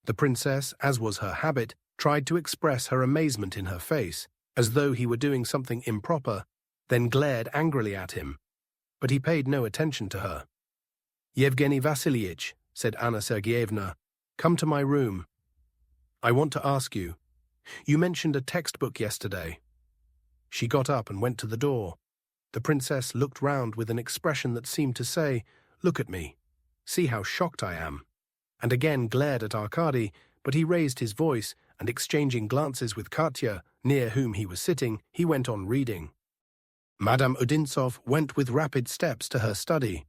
The princess, as was her habit, tried to express her amazement in her face, as though he were doing something improper, then glared angrily at him. But he paid no attention to her. "Yevgeny Vassilievich," said Anna Sergeyevna, "come to my room. I want to ask you. You mentioned a textbook yesterday." She got up and went to the door. The princess looked round with an expression that seemed to say, "Look at me. See how shocked I am," and again glared at Arkady, but he raised his voice, and exchanging glances with Katya, near whom he was sitting, he went on reading. Madame Odintsov went with rapid steps to her study.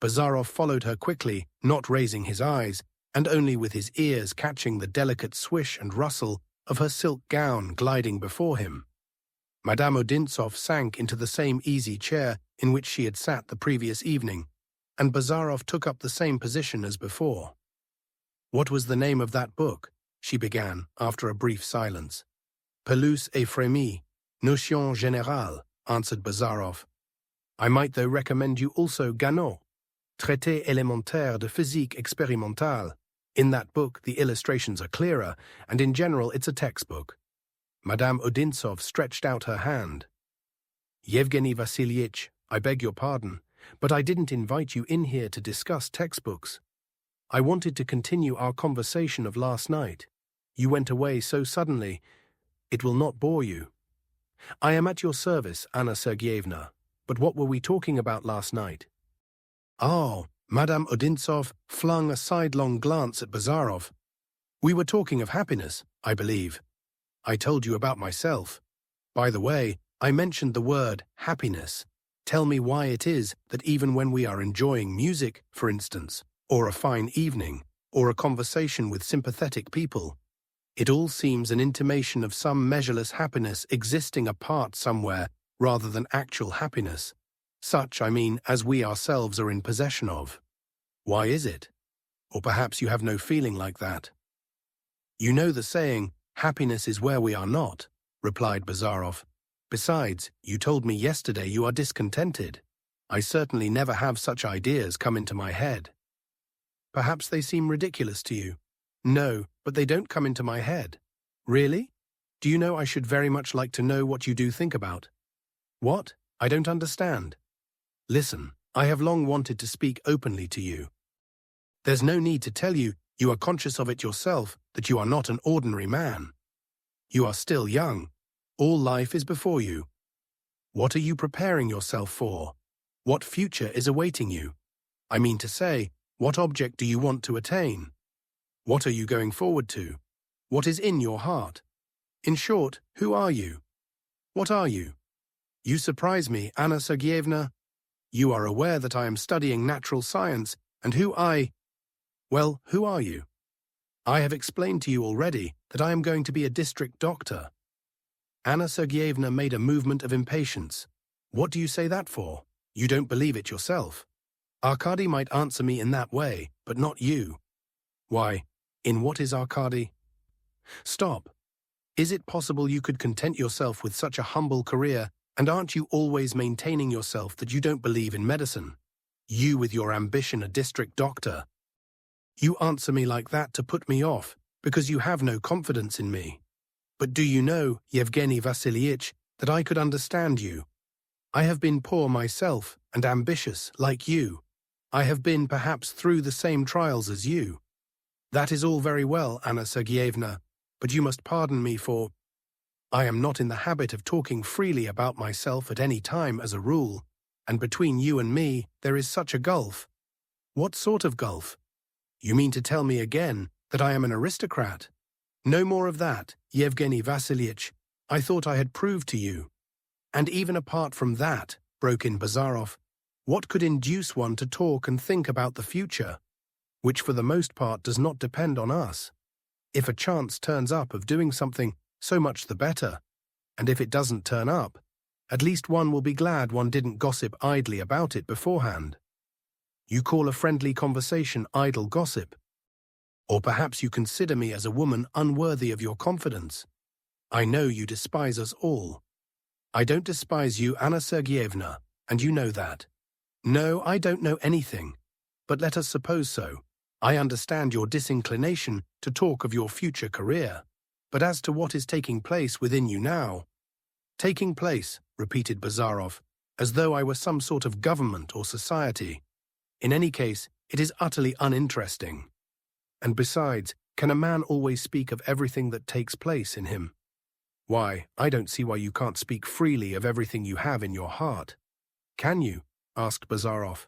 Bazarov followed her quickly, not raising his eyes, and only with his ears catching the delicate swish and rustle of her silk gown gliding before him. Madame Odintsov sank into the same easy chair in which she had sat the previous evening, and Bazarov took up the same position as before. "What was the name of that book?" she began, after a brief silence. "Pelouse et Frémie, Notions Générales," answered Bazarov. "I might though recommend you also Ganot, Traité élémentaire de physique expérimentale. In that book the illustrations are clearer, and in general it's a textbook." Madame Odintsov stretched out her hand. "Yevgeny Vassilievich, I beg your pardon, but I didn't invite you in here to discuss textbooks. I wanted to continue our conversation of last night. You went away so suddenly. It will not bore you. I am at your service, Anna Sergeyevna, but what were we talking about last night?" "Oh," Madame Odintsov flung a sidelong glance at Bazarov. "We were talking of happiness, I believe. I told you about myself. By the way, I mentioned the word happiness. Tell me why it is that even when we are enjoying music, for instance, or a fine evening, or a conversation with sympathetic people, it all seems an intimation of some measureless happiness existing apart somewhere rather than actual happiness. Such, I mean, as we ourselves are in possession of. Why is it? Or perhaps you have no feeling like that." "You know the saying, 'Happiness is where we are not,'" replied Bazarov. "Besides, you told me yesterday you are discontented. I certainly never have such ideas come into my head." "Perhaps they seem ridiculous to you." "No, but they don't come into my head." "Really? Do you know, I should very much like to know what you do think about." "What? I don't understand." "Listen, I have long wanted to speak openly to you. There's no need to tell you, You are conscious of it yourself that you are not an ordinary man. You are still young. All life is before you. What are you preparing yourself for? What future is awaiting you? I mean to say, what object do you want to attain? What are you going forward to? What is in your heart? In short, who are you? What are you? You surprise me, Anna Sergeyevna. You are aware that I am studying natural science, and well, who are you? I have explained to you already that I am going to be a district doctor. Anna Sergeyevna made a movement of impatience. What do you say that for? You don't believe it yourself. Arkady might answer me in that way, but not you. Why, in what is Arkady? Stop. Is it possible you could content yourself with such a humble career, and aren't you always maintaining yourself that you don't believe in medicine? You with your ambition, a district doctor. You answer me like that to put me off, because you have no confidence in me. But do you know, Yevgeny Vassilievich, that I could understand you? I have been poor myself, and ambitious, like you. I have been perhaps through the same trials as you. That is all very well, Anna Sergeyevna, but you must pardon me for... I am not in the habit of talking freely about myself at any time as a rule, and between you and me there is such a gulf. What sort of gulf? You mean to tell me again that I am an aristocrat? No more of that, Yevgeny Vassilievich. I thought I had proved to you. And even apart from that, broke in Bazarov, what could induce one to talk and think about the future, which for the most part does not depend on us? If a chance turns up of doing something, so much the better. And if it doesn't turn up, at least one will be glad one didn't gossip idly about it beforehand. You call a friendly conversation idle gossip. Or perhaps you consider me as a woman unworthy of your confidence. I know you despise us all. I don't despise you, Anna Sergeyevna, and you know that. No, I don't know anything. But let us suppose so. I understand your disinclination to talk of your future career. But as to what is taking place within you now... Taking place, repeated Bazarov, as though I were some sort of government or society. In any case, it is utterly uninteresting. And besides, can a man always speak of everything that takes place in him? Why, I don't see why you can't speak freely of everything you have in your heart. Can you? Asked Bazarov.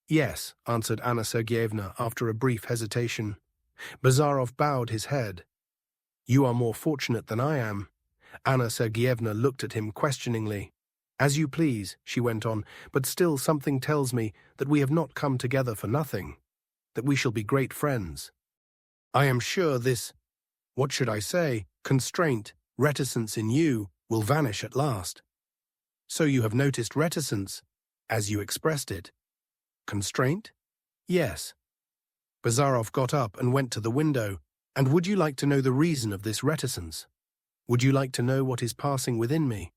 Yes, answered Anna Sergeyevna after a brief hesitation. Bazarov bowed his head. You are more fortunate than I am. Anna Sergeyevna looked at him questioningly. As you please, she went on, but still something tells me that we have not come together for nothing, that we shall be great friends. I am sure this, what should I say, constraint, reticence in you will vanish at last. So you have noticed reticence, as you expressed it. Constraint? Yes. Bazarov got up and went to the window. And would you like to know the reason of this reticence? Would you like to know what is passing within me?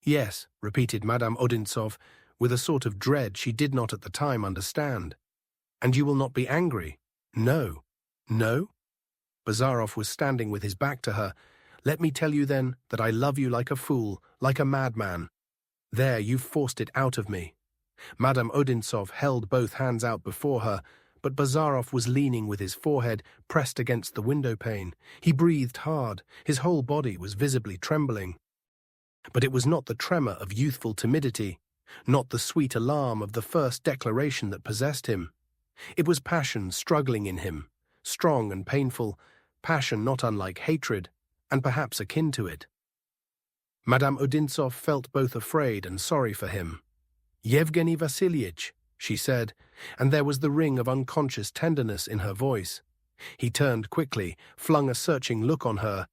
Yes, repeated Madame Odintsov, with a sort of dread she did not at the time understand. And you will not be angry? No. No? Bazarov was standing with his back to her. Let me tell you then that I love you like a fool, like a madman. There, you've forced it out of me. Madame Odintsov held both hands out before her, but Bazarov was leaning with his forehead pressed against the window-pane. He breathed hard. His whole body was visibly trembling. But it was not the tremor of youthful timidity, not the sweet alarm of the first declaration that possessed him. It was passion struggling in him, strong and painful, passion not unlike hatred, and perhaps akin to it. Madame Odintsov felt both afraid and sorry for him. Yevgeny Vassilievich, she said, and there was the ring of unconscious tenderness in her voice. He turned quickly, flung a searching look on her,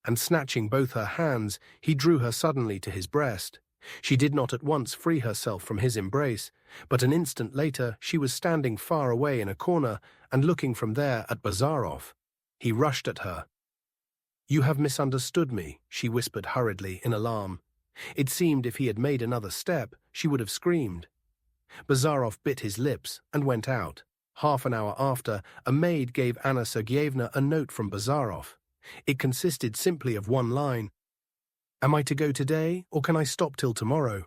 and snatching both her hands, he drew her suddenly to his breast. She did not at once free herself from his embrace, but an instant later she was standing far away in a corner and looking from there at Bazarov. He rushed at her. You have misunderstood me, she whispered hurriedly in alarm. It seemed if he had made another step, she would have screamed. Bazarov bit his lips and went out. Half an hour after, a maid gave Anna Sergeyevna a note from Bazarov. It consisted simply of one line. Am I to go today, or can I stop till tomorrow?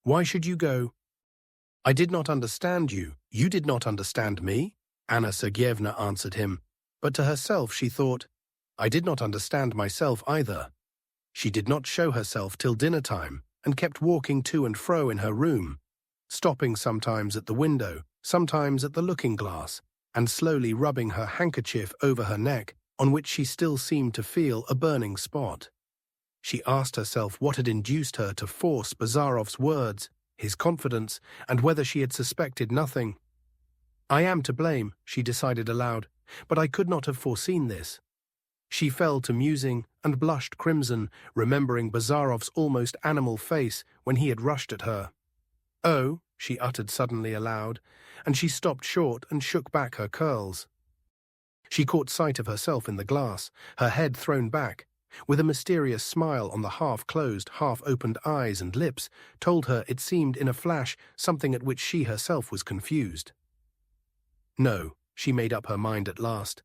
Why should you go? I did not understand you. You did not understand me, Anna Sergeyevna answered him. But to herself she thought, I did not understand myself either. She did not show herself till dinner time, and kept walking to and fro in her room, stopping sometimes at the window, sometimes at the looking-glass, and slowly rubbing her handkerchief over her neck, on which she still seemed to feel a burning spot. She asked herself what had induced her to force Bazarov's words, his confidence, and whether she had suspected nothing. I am to blame, she decided aloud, but I could not have foreseen this. She fell to musing and blushed crimson, remembering Bazarov's almost animal face when he had rushed at her. Oh, she uttered suddenly aloud, and she stopped short and shook back her curls. She caught sight of herself in the glass, her head thrown back, with a mysterious smile on the half-closed, half-opened eyes and lips, told her it seemed in a flash something at which she herself was confused. No, she made up her mind at last.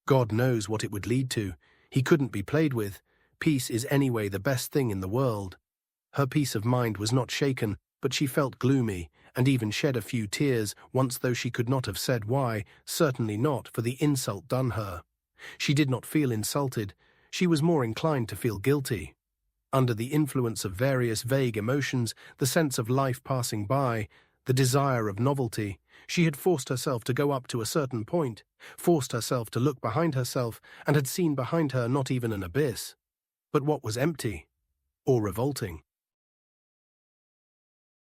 God knows what it would lead to. He couldn't be played with. Peace is anyway the best thing in the world. Her peace of mind was not shaken, but she felt gloomy, and even shed a few tears once, though she could not have said why, certainly not for the insult done her. She did not feel insulted. She was more inclined to feel guilty. Under the influence of various vague emotions, the sense of life passing by, the desire of novelty, she had forced herself to go up to a certain point, forced herself to look behind herself, and had seen behind her not even an abyss, but what was empty or revolting.